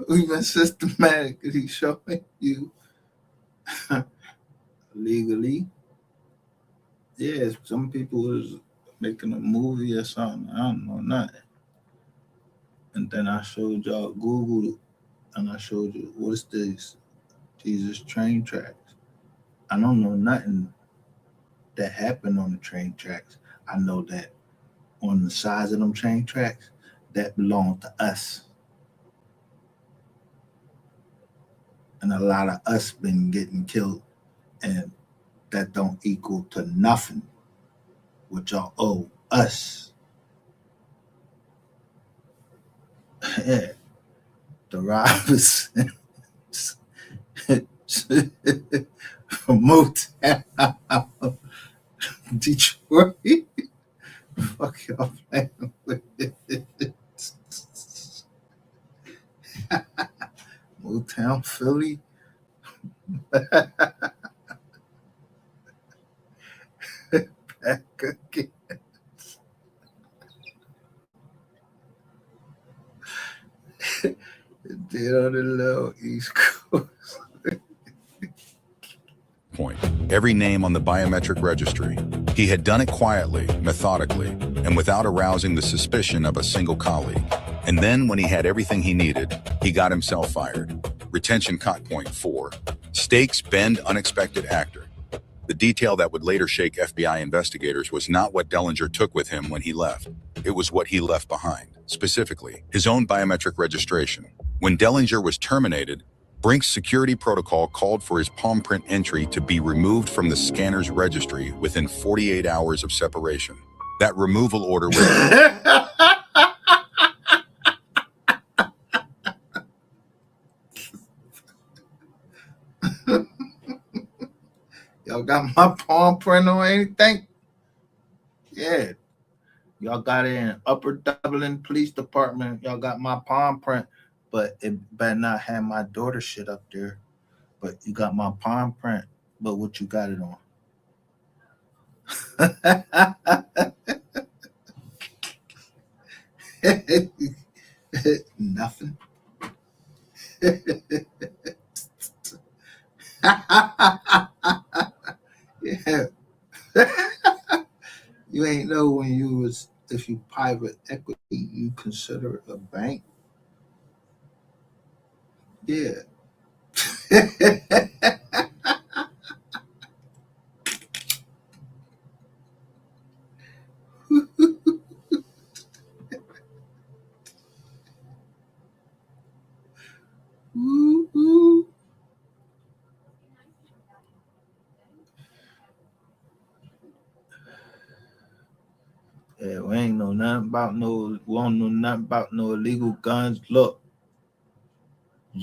We've been systematically showing you legally. Yeah, some people was making a movie or something. I don't know nothing. And then I showed y'all Google and I showed you what's this? Jesus train tracks. I don't know nothing that happened on the train tracks. I know that on the sides of them train tracks, that belonged to us. And a lot of us been getting killed, and that don't equal to nothing, what y'all owe us. Yeah. The robbers from Motown, Detroit. Fuck y'all playing with it. Motown, Philly. Back again. Did on the low East Coast. Point. Every name on the biometric registry. He had done it quietly, methodically, and without arousing the suspicion of a single colleague. And then when he had everything he needed, he got himself fired. Retention caught point 4. Stakes bend unexpected actor. The detail that would later shake FBI investigators was not what Dellinger took with him when he left. It was what he left behind, specifically, his own biometric registration. When Dellinger was terminated, Brinks' security protocol called for his palm print entry to be removed from the scanner's registry within 48 hours of separation. That removal order was... Y'all got my palm print or anything? Yeah. Y'all got it in Upper Dublin Police Department. Y'all got my palm print, but it better not have my daughter's shit up there. But you got my palm print, but what you got it on? Nothing. Yeah. You ain't know when you was, if you private equity, you consider it a bank. Yeah. Ooh, ooh. Yeah, we ain't know nothing about no, we don't know nothing about no illegal guns. Look,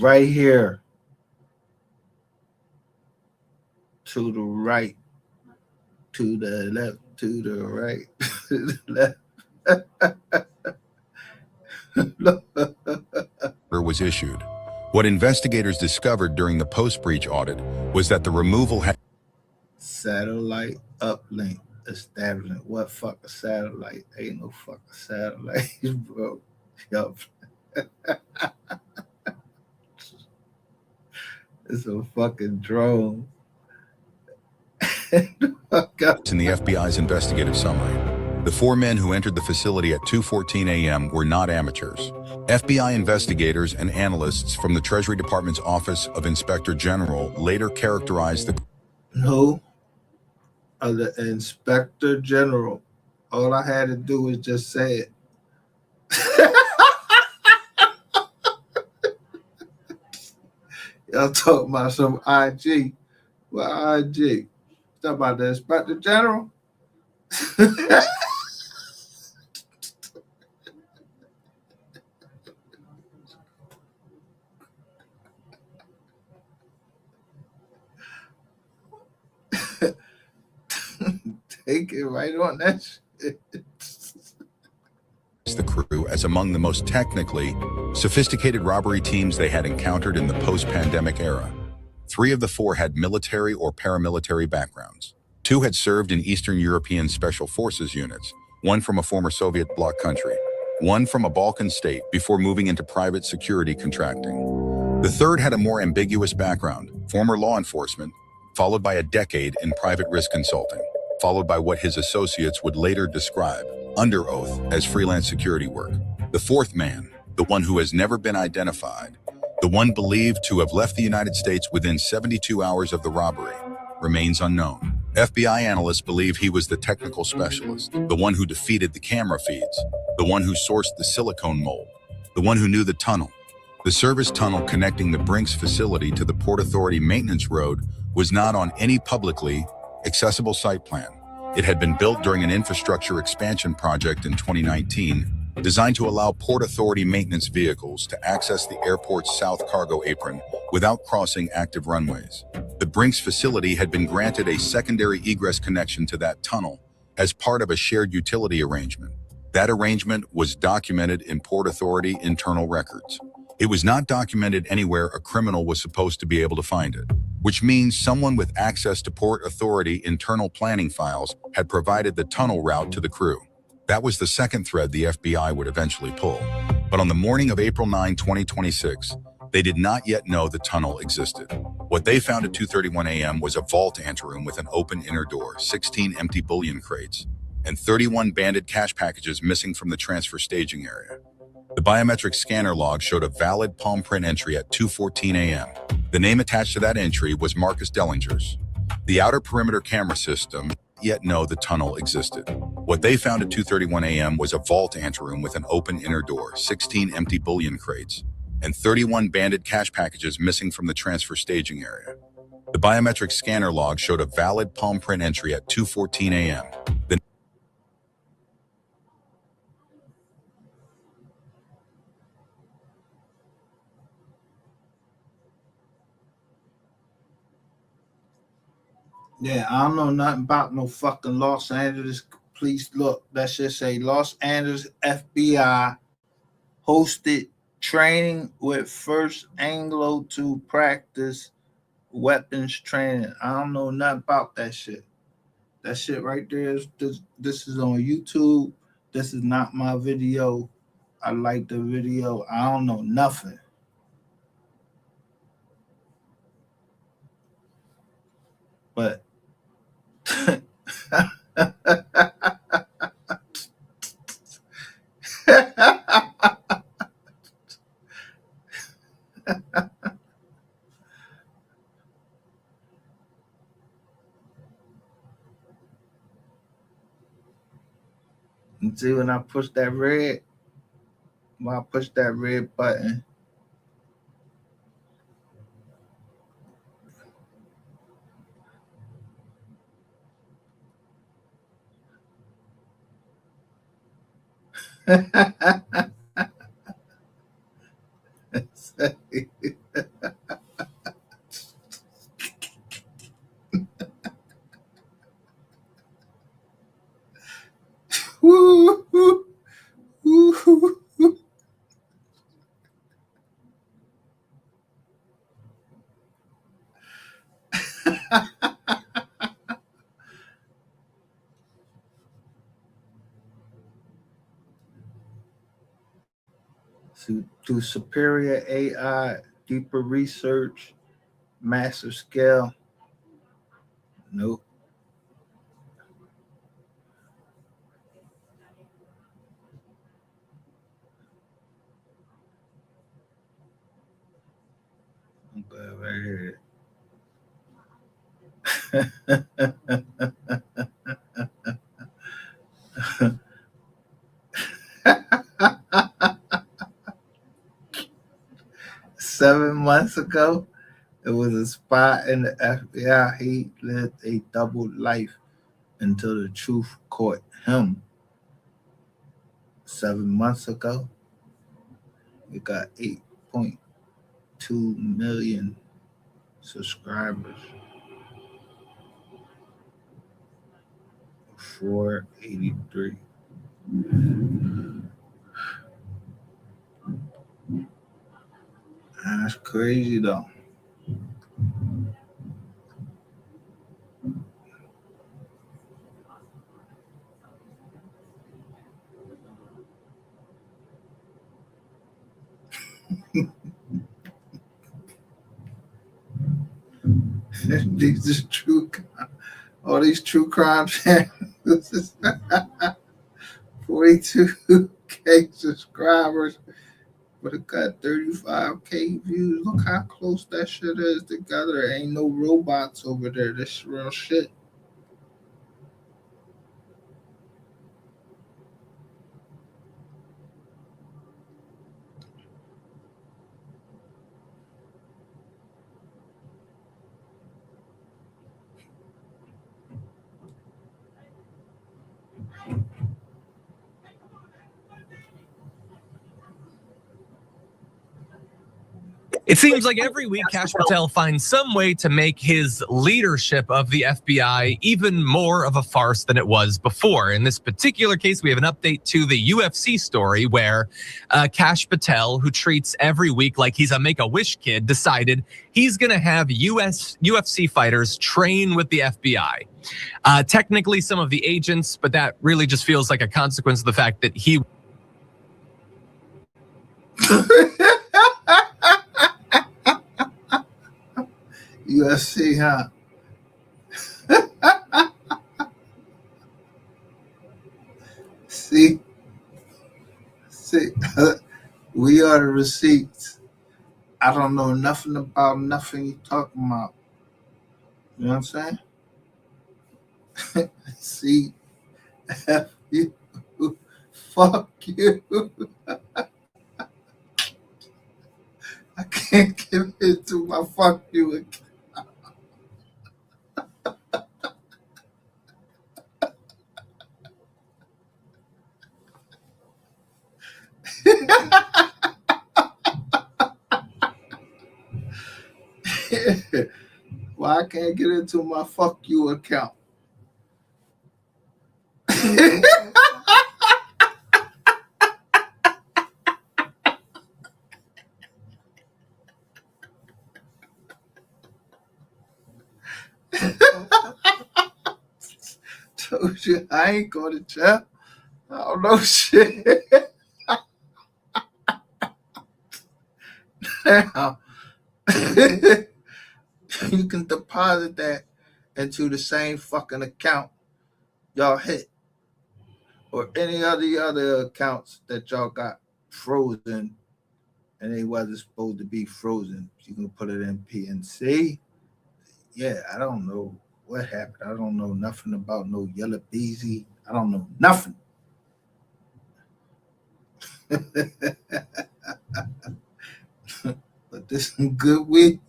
right here, to the right, to the left, to the right, to the left. Was issued. What investigators discovered during the post-breach audit was that the removal had satellite uplink establishment. What fuck a satellite? Ain't no fucking satellite, bro. Yup. It's a fucking drone. in the FBI's investigative summary. The 4 men who entered the facility at 2:14 a.m. were not amateurs. FBI investigators and analysts from the Treasury Department's Office of Inspector General later characterized the the Inspector General. All I had to do was just say it. Y'all talking about some IG. What IG? Talking about the Inspector General? Take it right on that shit. The crew as among the most technically sophisticated robbery teams they had encountered in the post-pandemic era. 3 of the 4 had military or paramilitary backgrounds. 2 had served in Eastern European Special Forces units, 1 from a former Soviet bloc country, 1 from a Balkan state before moving into private security contracting. The 3rd had a more ambiguous background, former law enforcement, followed by a decade in private risk consulting, followed by what his associates would later describe, under oath, as freelance security work. The 4th man, the one who has never been identified, the one believed to have left the United States within 72 hours of the robbery, remains unknown. FBI analysts believe he was the technical specialist, the one who defeated the camera feeds, the one who sourced the silicone mold, the one who knew the tunnel. The service tunnel connecting the Brinks facility to the Port Authority maintenance road was not on any publicly accessible site plan. It had been built during an infrastructure expansion project in 2019, designed to allow Port Authority maintenance vehicles to access the airport's south cargo apron without crossing active runways. The Brinks facility had been granted a secondary egress connection to that tunnel as part of a shared utility arrangement. That arrangement was documented in Port Authority internal records. It was not documented anywhere a criminal was supposed to be able to find it, which means someone with access to Port Authority internal planning files had provided the tunnel route to the crew. That was the second thread the FBI would eventually pull. But on the morning of April 9, 2026, they did not yet know the tunnel existed. What they found at 2:31 a.m. was a vault anteroom with an open inner door, 16 empty bullion crates, and 31 banded cash packages missing from the transfer staging area. The biometric scanner log showed a valid palm print entry at 2:14 a.m. The name attached to that entry was Marcus Dellinger's. The outer perimeter camera system yet know the tunnel existed. What they found at 2:31 a.m. was a vault anteroom with an open inner door, 16 empty bullion crates, and 31 banded cash packages missing from the transfer staging area. The biometric scanner log showed a valid palm print entry at 2:14 a.m. Yeah, I don't know nothing about no fucking Los Angeles police. Look, that shit say Los Angeles FBI hosted training with First Anglo to practice weapons training. I don't know nothing about that shit. That shit right there is this is on YouTube. This is not my video. I like the video. I don't know nothing. But you see when I push that red, when I push that red button, woo, woo, woo. Through superior AI, deeper research, massive scale. Nope. I'm glad right here. 7 months ago, it was a spy in the FBI. He lived a double life until the truth caught him. 7 months ago, we got 8.2 million subscribers. 483. That's crazy though. These is true. All these true crime channels. 42K subscribers, but it got 35K views. Look how close that shit is together. Ain't no robots over there. This real shit. It seems like every week Kash Patel finds some way to make his leadership of the FBI even more of a farce than it was before. In this particular case, we have an update to the UFC story where Kash Patel, who treats every week like he's a Make-A-Wish kid, decided he's going to have UFC fighters train with the FBI. Technically, some of the agents, but that really just feels like a consequence of the fact that he... UFC, huh? See, we are the receipts. I don't know nothing about nothing you talking about. You know what I'm saying? See, F you, fuck you. I can't give it to my fuck you account. Why I can't get into my fuck you account? Told you I ain't going to jail. I don't know shit. Now, you can deposit that into the same fucking account y'all hit, or any of the other accounts that y'all got frozen and they wasn't supposed to be frozen. You can put it in PNC. Yeah, I don't know what happened. I don't know nothing about no yellow beezy. I don't know nothing. But this is good weed.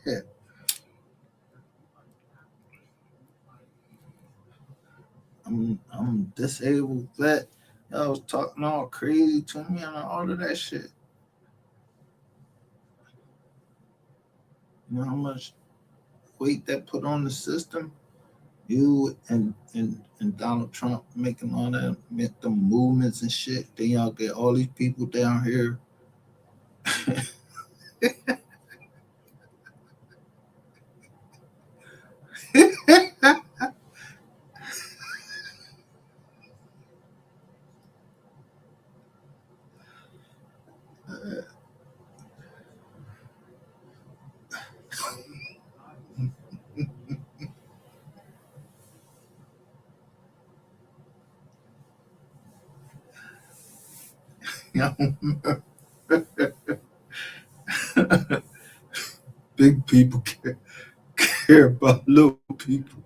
Yeah. I'm disabled vet. Y'all was talking all crazy to me and all of that shit. You know how much weight that put on the system? You and Donald Trump making all that, make them movements and shit. Then y'all get all these people down here. Big people care about little people.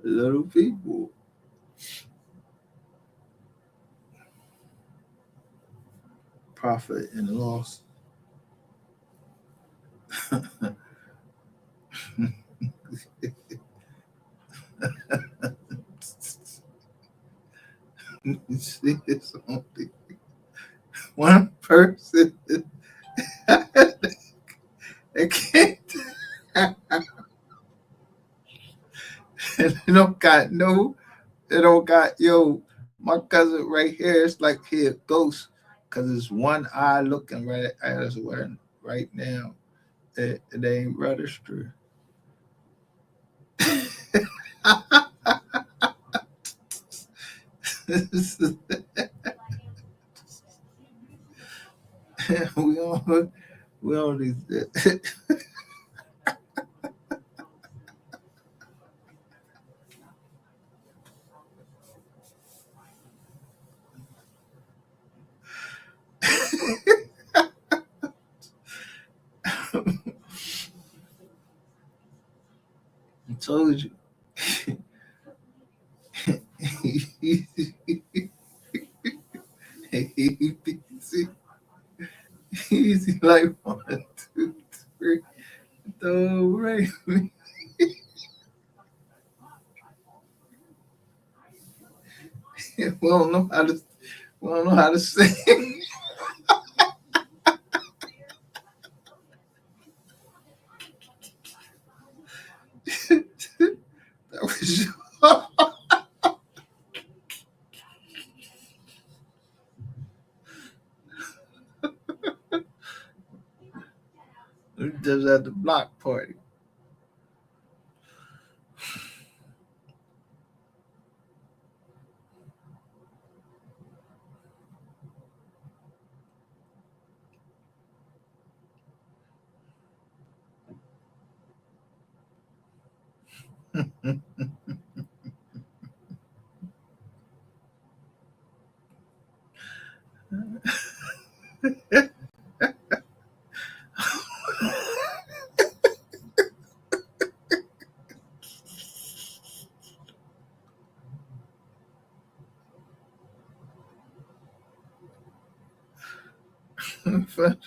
Little people. Profit and loss. You see, it's only one person that can't. And they don't got no. They don't got my cousin right here. It's like he a ghost because it's one eye looking right at us right now. It ain't registered. we all these. I told you. Easy like 1, 2, 3. Don't raise me. We don't know how to. We don't know how to sing. That was just at the block party.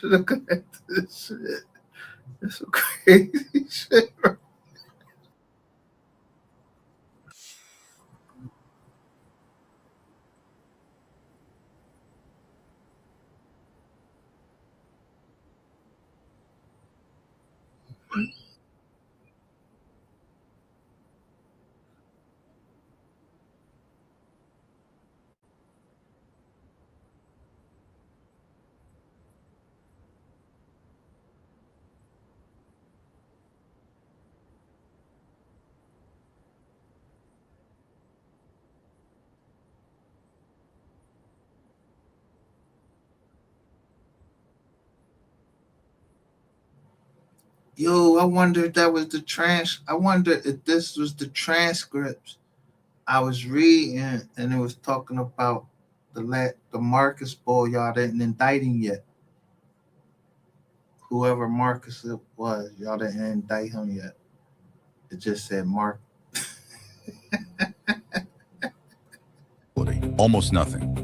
Looking at this shit. It's some crazy shit. Yo, I wonder if that was the I wonder if this was the transcripts I was reading, and it was talking about the Marcus boy. Y'all didn't indict him yet. Whoever Marcus it was, y'all didn't indict him yet. It just said Mark. Almost nothing.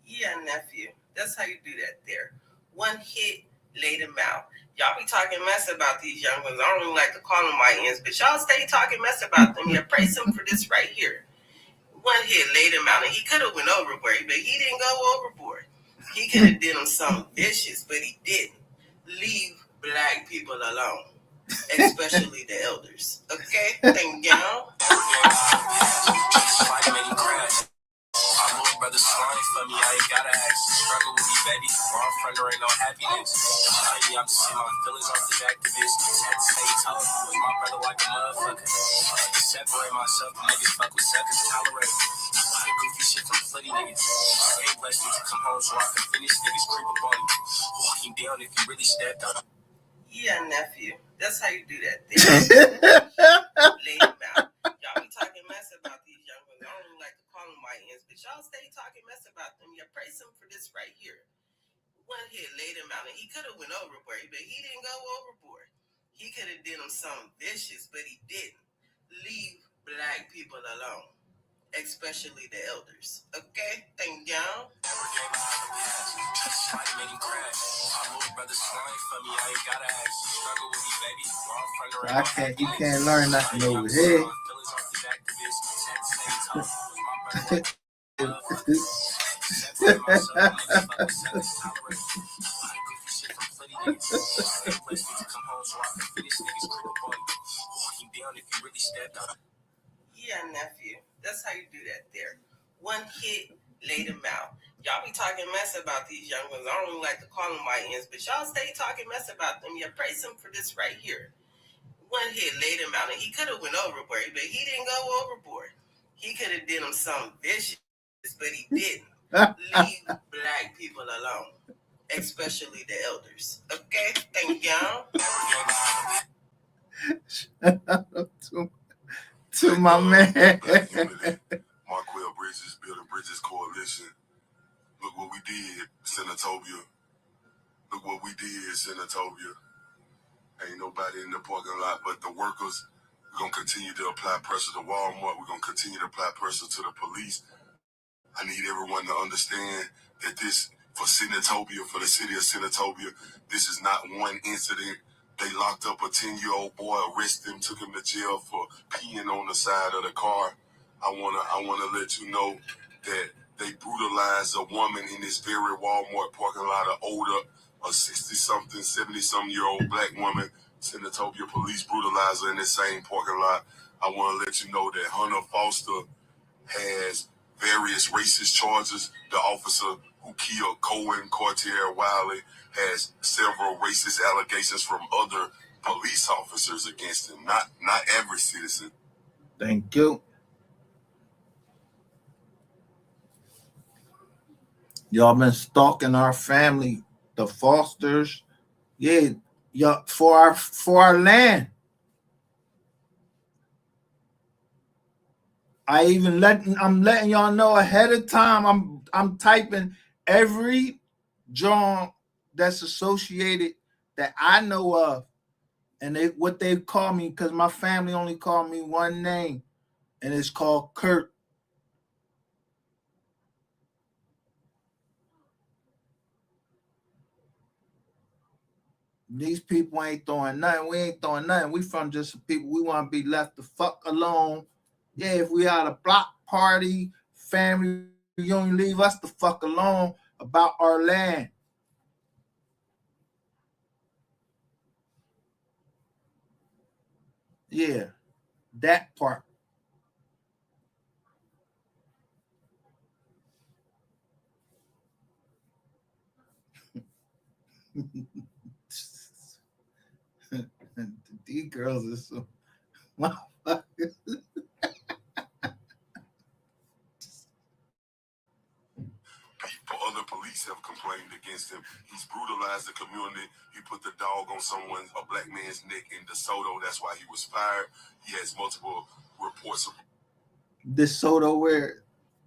Yeah, nephew. That's how you do that there. One hit, laid him out. Y'all be talking mess about these young ones. I don't even like to call them YNs, but y'all stay talking mess about them. Yeah, praise him for this right here. One hit, laid him out, and he could have went overboard, but he didn't go overboard. He could have did him something vicious, but he didn't. Leave black people alone, especially the elders. Okay? Thank y'all. My little brother slime for me, I ain't gotta ask. Struggle with me, baby. Where I'm from, there ain't no happiness. Honey, I'm just seeing my feelings off the activist. At the same time, with my brother like a motherfucker. To separate myself, niggas fuck with suckers, tolerate. A lot of goofy shit from slutty niggas. Ain't blessed me to come home so I can finish niggas creep up on me. Walking down if you really stepped up. Yeah, nephew. That's how you do that thing. Lay him out. Y'all be talking mess about these young ones. I don't even like to call them YNs, but y'all stay talking mess about them. Yeah, praise him for this right here. One hit, laid him out, and he could have went overboard, but he didn't go overboard. He could have did him something vicious, but he didn't. Leave black people alone, especially the elders. Okay? Thank y'all. You can't learn nothing over here. Yeah, nephew. That's how you do that there. One hit, laid him out. Y'all be talking mess about these young ones. I don't even like to call them YNs, but y'all stay talking mess about them. Yeah, praise him for this right here. One hit, laid him out, and he could have went overboard, but he didn't go overboard. He could have did him something vicious, but he didn't. Leave black people alone, especially the elders. Okay? Thank y'all. To my man. Marquell Bridges, Building Bridges Coalition. Look what we did, Senatobia. Look what we did, Senatobia. Ain't nobody in the parking lot but the workers. We're going to continue to apply pressure to Walmart. We're going to continue to apply pressure to the police. I need everyone to understand that this, for Senatobia, for the city of Senatobia, this is not one incident. They locked up a 10-year-old boy, arrested him, took him to jail for peeing on the side of the car. I wanna let you know that they brutalized a woman in this very Walmart parking lot, an older, a 60-something, 70-something-year-old black woman. Senatobia police brutalized her in the same parking lot. I want to let you know that Hunter Foster has various racist charges. The officer who killed Cohen Cartier Wiley has several racist allegations from other police officers against him. Not every citizen. Thank you. Y'all been stalking our family, the Fosters. Yeah, y'all for our land. I'm letting y'all know ahead of time. I'm typing every John that's associated that I know of, and what they call me, because my family only called me one name, and it's called Kurt. These people ain't throwing nothing. We ain't throwing nothing. We from just people. We want to be left the fuck alone. Yeah, if we had a block party, family reunion, leave us the fuck alone about our land. Yeah, that part. These girls are so motherfuckers. Other police have complained against him. He's brutalized the community. He put the dog on a black man's neck in DeSoto. That's why he was fired. He has multiple reports of DeSoto, where?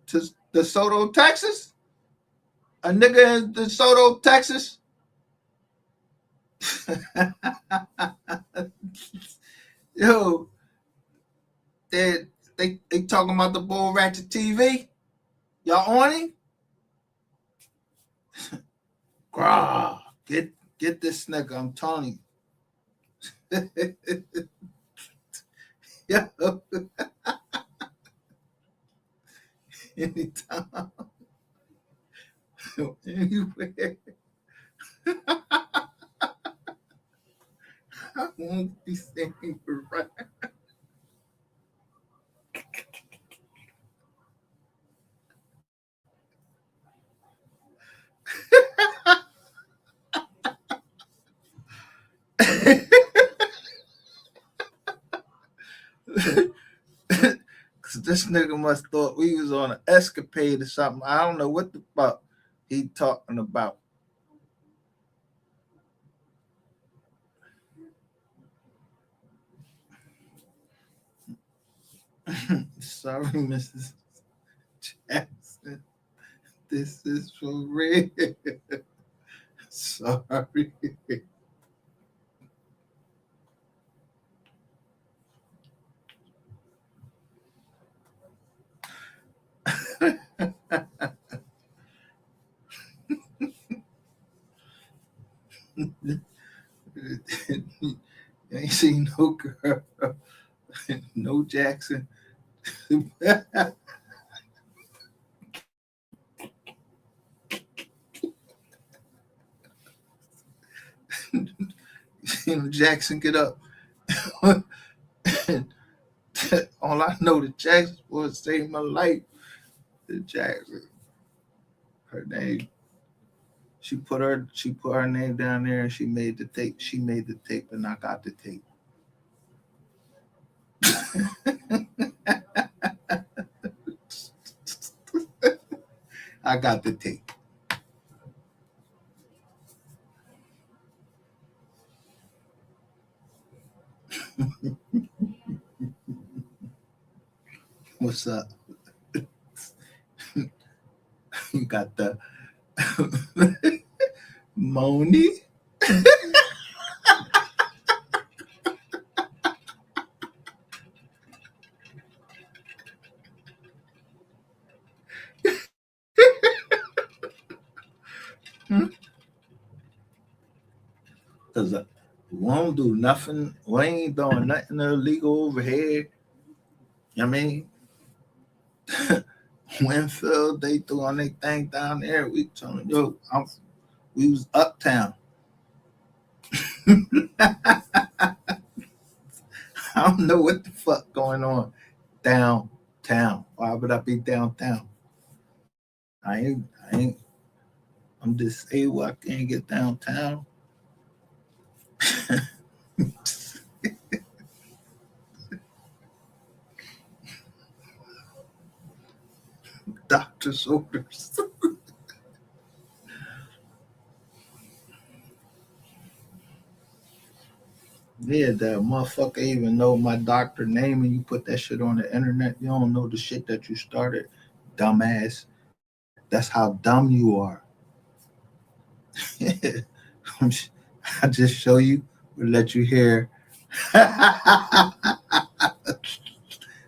To DeSoto, Texas? A nigga in DeSoto, Texas? Yo, they talking about the Bull Ratchet TV? Y'all on him? Grah, get this nigga. I'm telling you. Yo. Anytime. Anywhere. I won't be saying right. Cause this nigga must thought we was on an escapade or something. I don't know what the fuck he talking about. Sorry, Mrs. Jackson. This is for real. Sorry. You ain't seen no girl, no Jackson. You seen Jackson get up. All I know, the Jackson was saved my life. The Jackson, her name. She put her name down there, and she made the tape. She made the tape, and I got the tape. I got the tape. What's up? You got the Moni? Because we won't do nothing. We ain't doing nothing illegal over here. I mean, Winfield, they doing their thing down there. We telling you, we was uptown. I don't know what the fuck going on downtown. Why would I be downtown? I ain't. I'm disabled. I can't get downtown. Doctor's orders. Yeah, that motherfucker even know my doctor name and you put that shit on the internet. You don't know the shit that you started, dumbass. That's how dumb you are. I just show you, we'll let you hear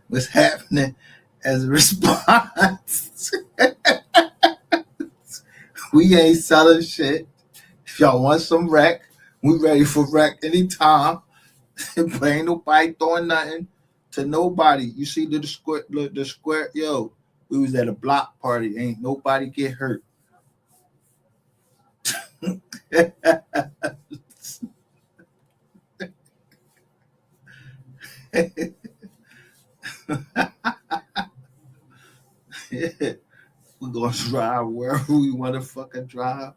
what's happening as a response. We ain't selling shit. If y'all want some rec, we ready for rec anytime. But ain't nobody throwing nothing to nobody. You see the square, yo, we was at a block party. Ain't nobody get hurt. We're gonna drive wherever we want to fucking drive.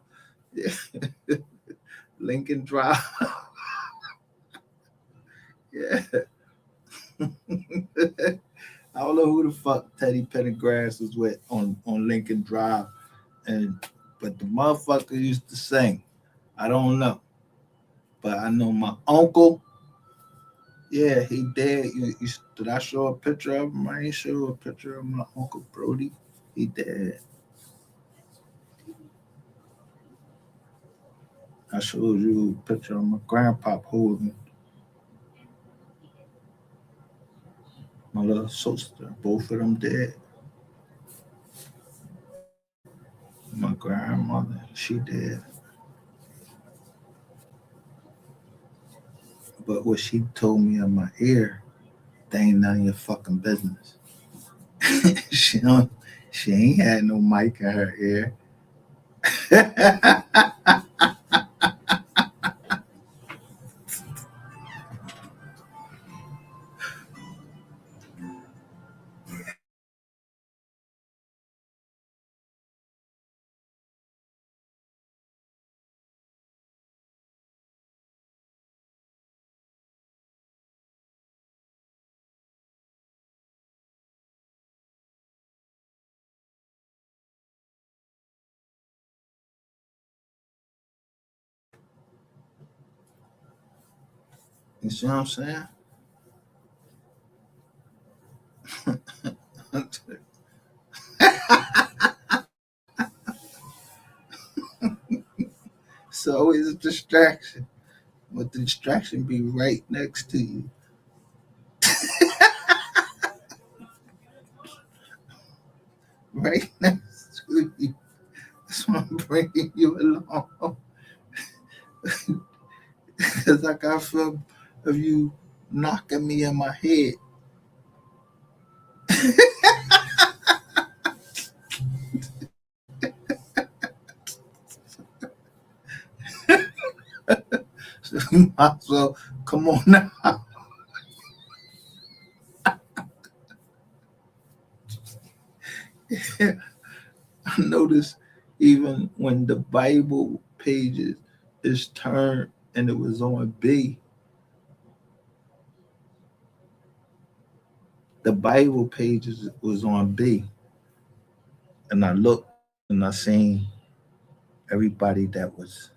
Lincoln Drive. Yeah. I don't know who the fuck Teddy Pendergrass was with on Lincoln Drive, but the motherfucker used to sing. I don't know, but I know my uncle. Yeah, he dead. Did I show a picture of him? I ain't show a picture of my uncle Brody. He dead. I showed you a picture of my grandpa holding my little sister. Both of them dead. My grandmother, she did. But what she told me in my ear, they ain't none of your fucking business. she ain't had no mic in her ear. You see what I'm saying? It's always a distraction. But the distraction be right next to you. Right next to you. That's why I'm bringing you along. Because I got fear of you knocking me in my head. So you might as well come on now. I noticed even when the Bible pages is turned and it was on B, the Bible pages was on B. And I looked and I seen everybody that was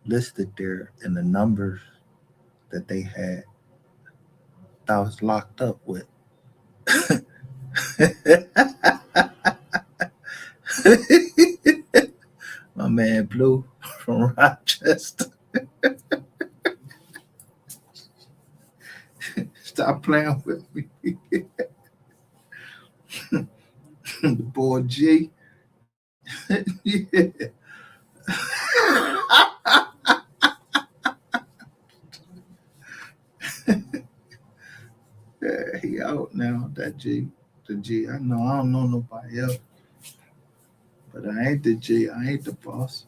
listed there and the numbers that they had that I was locked up with. My man Blue from Rochester. Stop playing with me. The boy G. Yeah. Yeah, he out now, that G. The G. I know I don't know nobody else. But I ain't the G. I ain't the boss.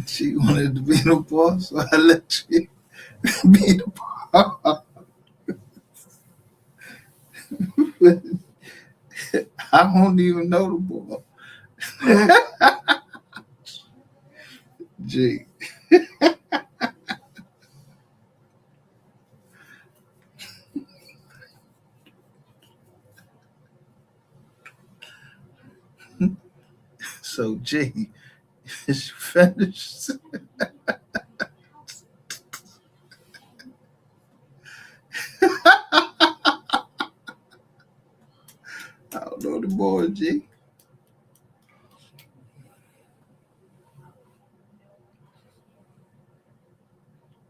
She wanted to be the boss, so I let you be the boss. I don't even know the boy. G. So G, is you finished? I don't know the boy G.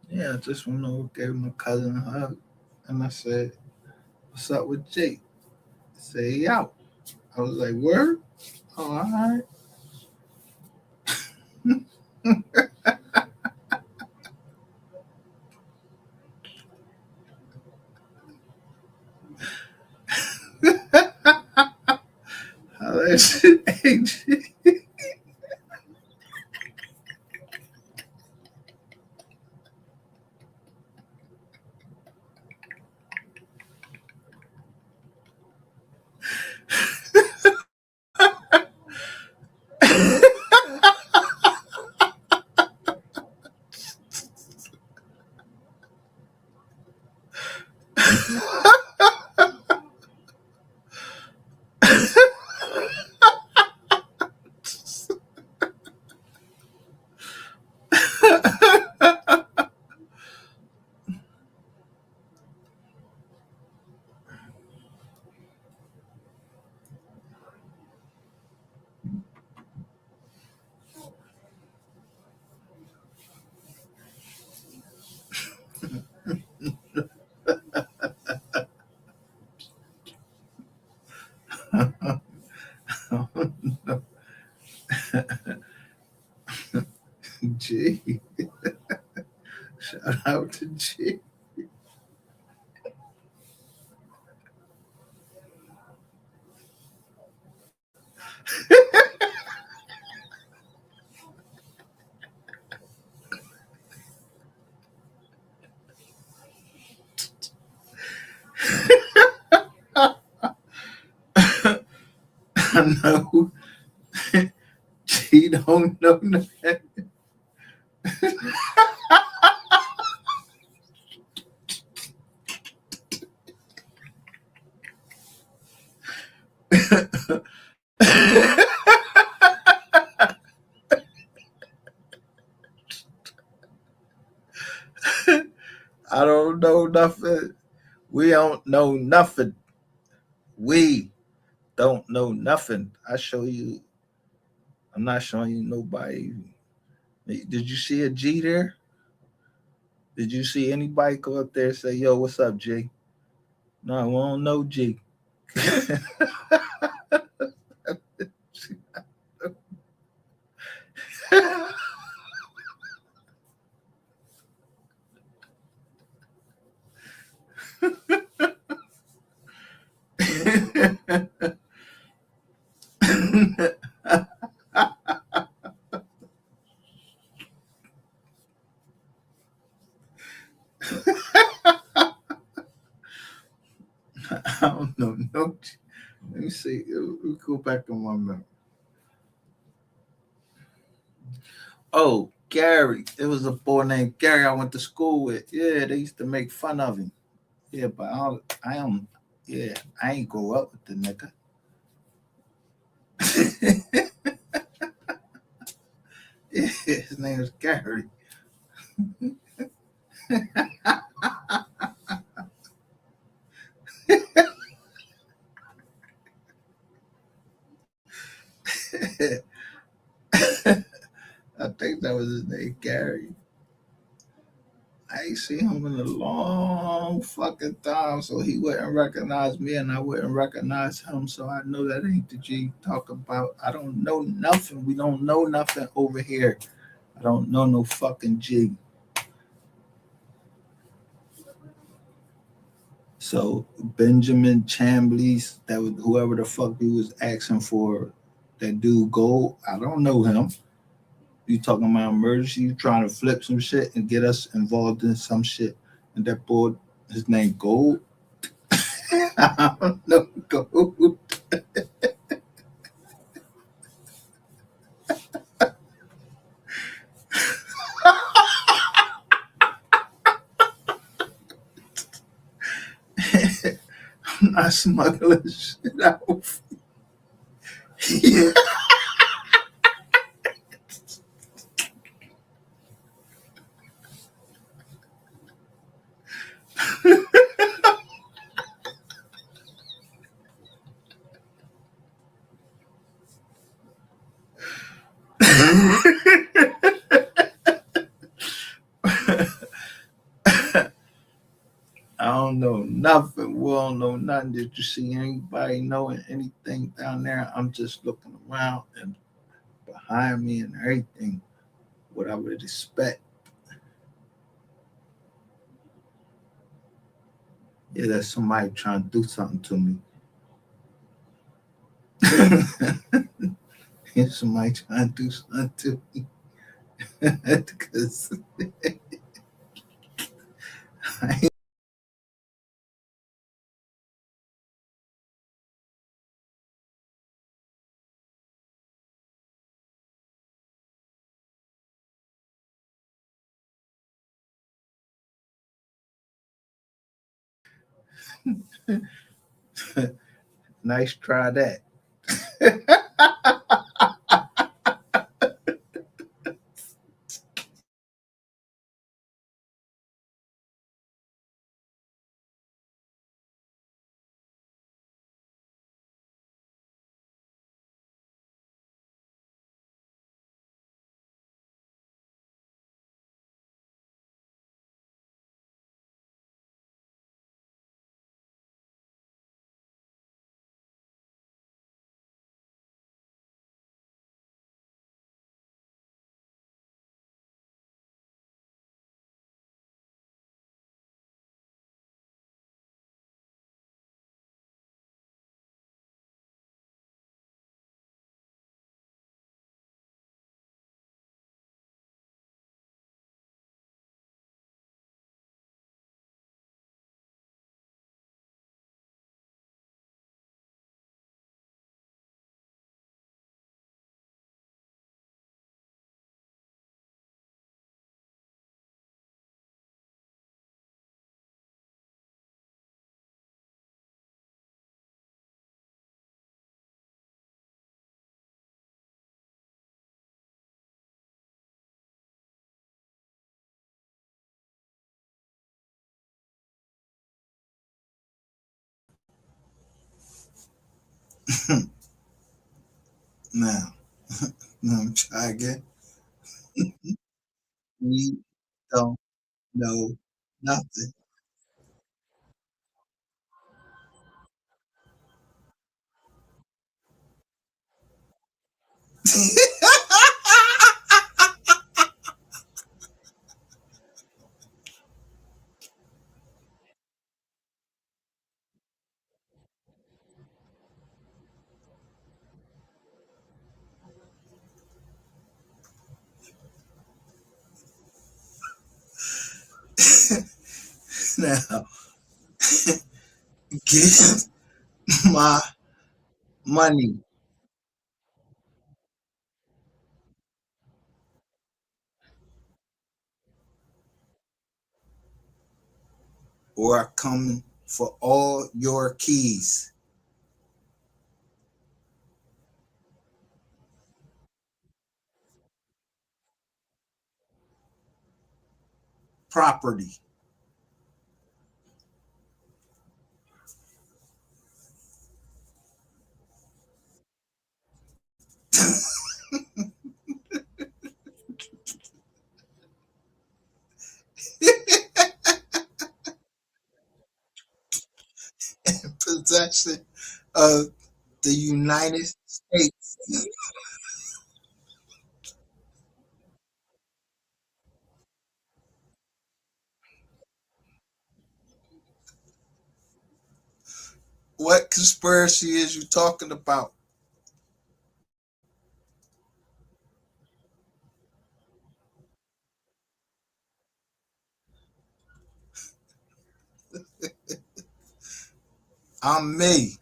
Yeah, I just went over, gave my cousin a hug, and I said, "What's up with Jake?" He said, "He out." I was like, "Word? Oh, all right." Hey, G. G. Shout out to G. I know. G don't know nothing. I don't know nothing. We don't know nothing. We don't know nothing. I show you. I'm not showing you nobody. Did you see a G there? Did you see anybody go up there and say, "Yo, what's up, G"? No, we don't know G. I don't know. No. Let me see. Let me go back on my memory. Oh, Gary. It was a boy named Gary I went to school with. Yeah, they used to make fun of him. Yeah, but I am. Yeah, I ain't grow up with the nigga. Yeah, his name is Gary. I think that was his name, Gary. I ain't seen him in a long fucking time, so he wouldn't recognize me and I wouldn't recognize him. So I know that ain't the G talk about. I don't know nothing. We don't know nothing over here. I don't know no fucking G. So Benjamin Chambliss, that was whoever the fuck he was asking for, that dude Gold. I don't know him. You talking about emergency? You trying to flip some shit and get us involved in some shit? And that boy, his name Gold. I don't know Gold. I'm not smuggling shit out. Yeah. I don't know nothing. We don't know nothing. Did you see anybody knowing anything down there? I'm just looking around and behind me and everything. What I would expect. Yeah, that's somebody trying to do something to me. Yeah, somebody trying to do something to me. Because I nice try that. Now, let me try again. We don't know nothing. Now, give my money or I'm coming for all your keys. Property. Possession of the United States. What conspiracy is you talking about? I'm me.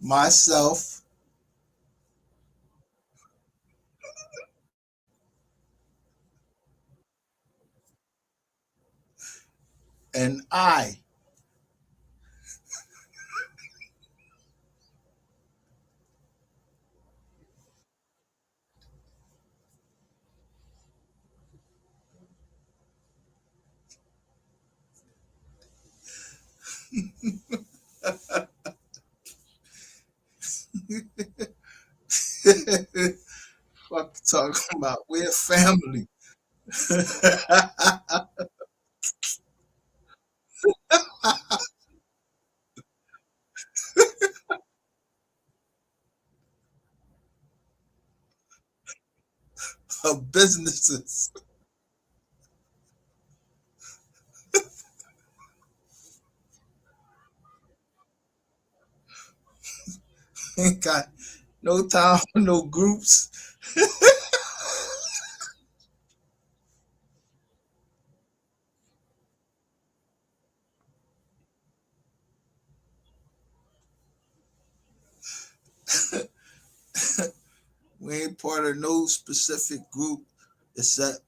Myself and I. Fuck you talking about? We're family. Of businesses. Ain't got no time for no groups. We ain't part of no specific group except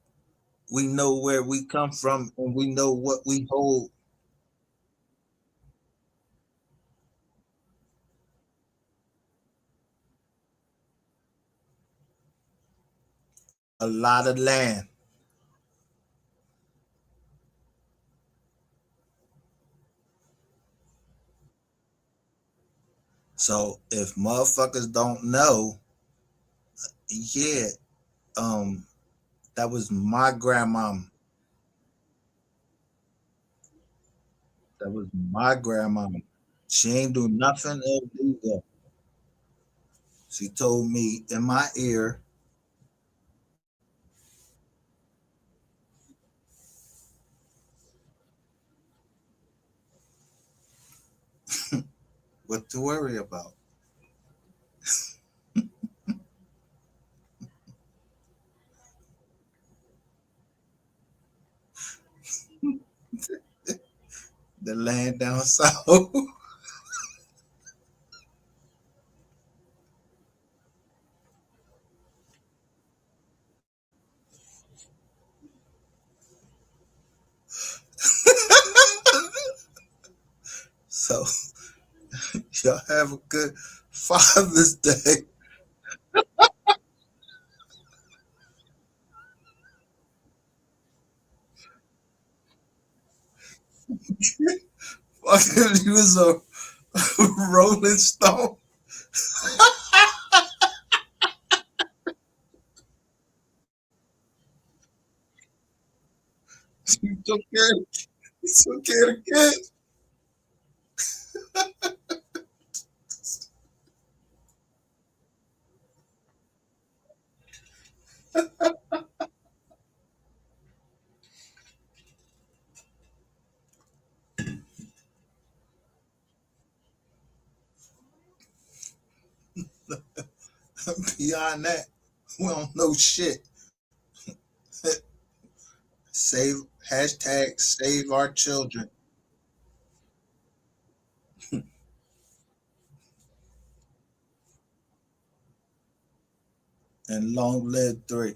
we know where we come from and we know what we hold. A lot of land. So if motherfuckers don't know, yeah, um, that was my grandma. That was my grandma. She ain't do nothing illegal. She told me in my ear what to worry about. The land down south. So y'all have a good Father's Day. Fucking, he was a Rolling Stone. He took care of the kids. Beyond that, we don't know shit. Save hashtag save our children. And long live 3.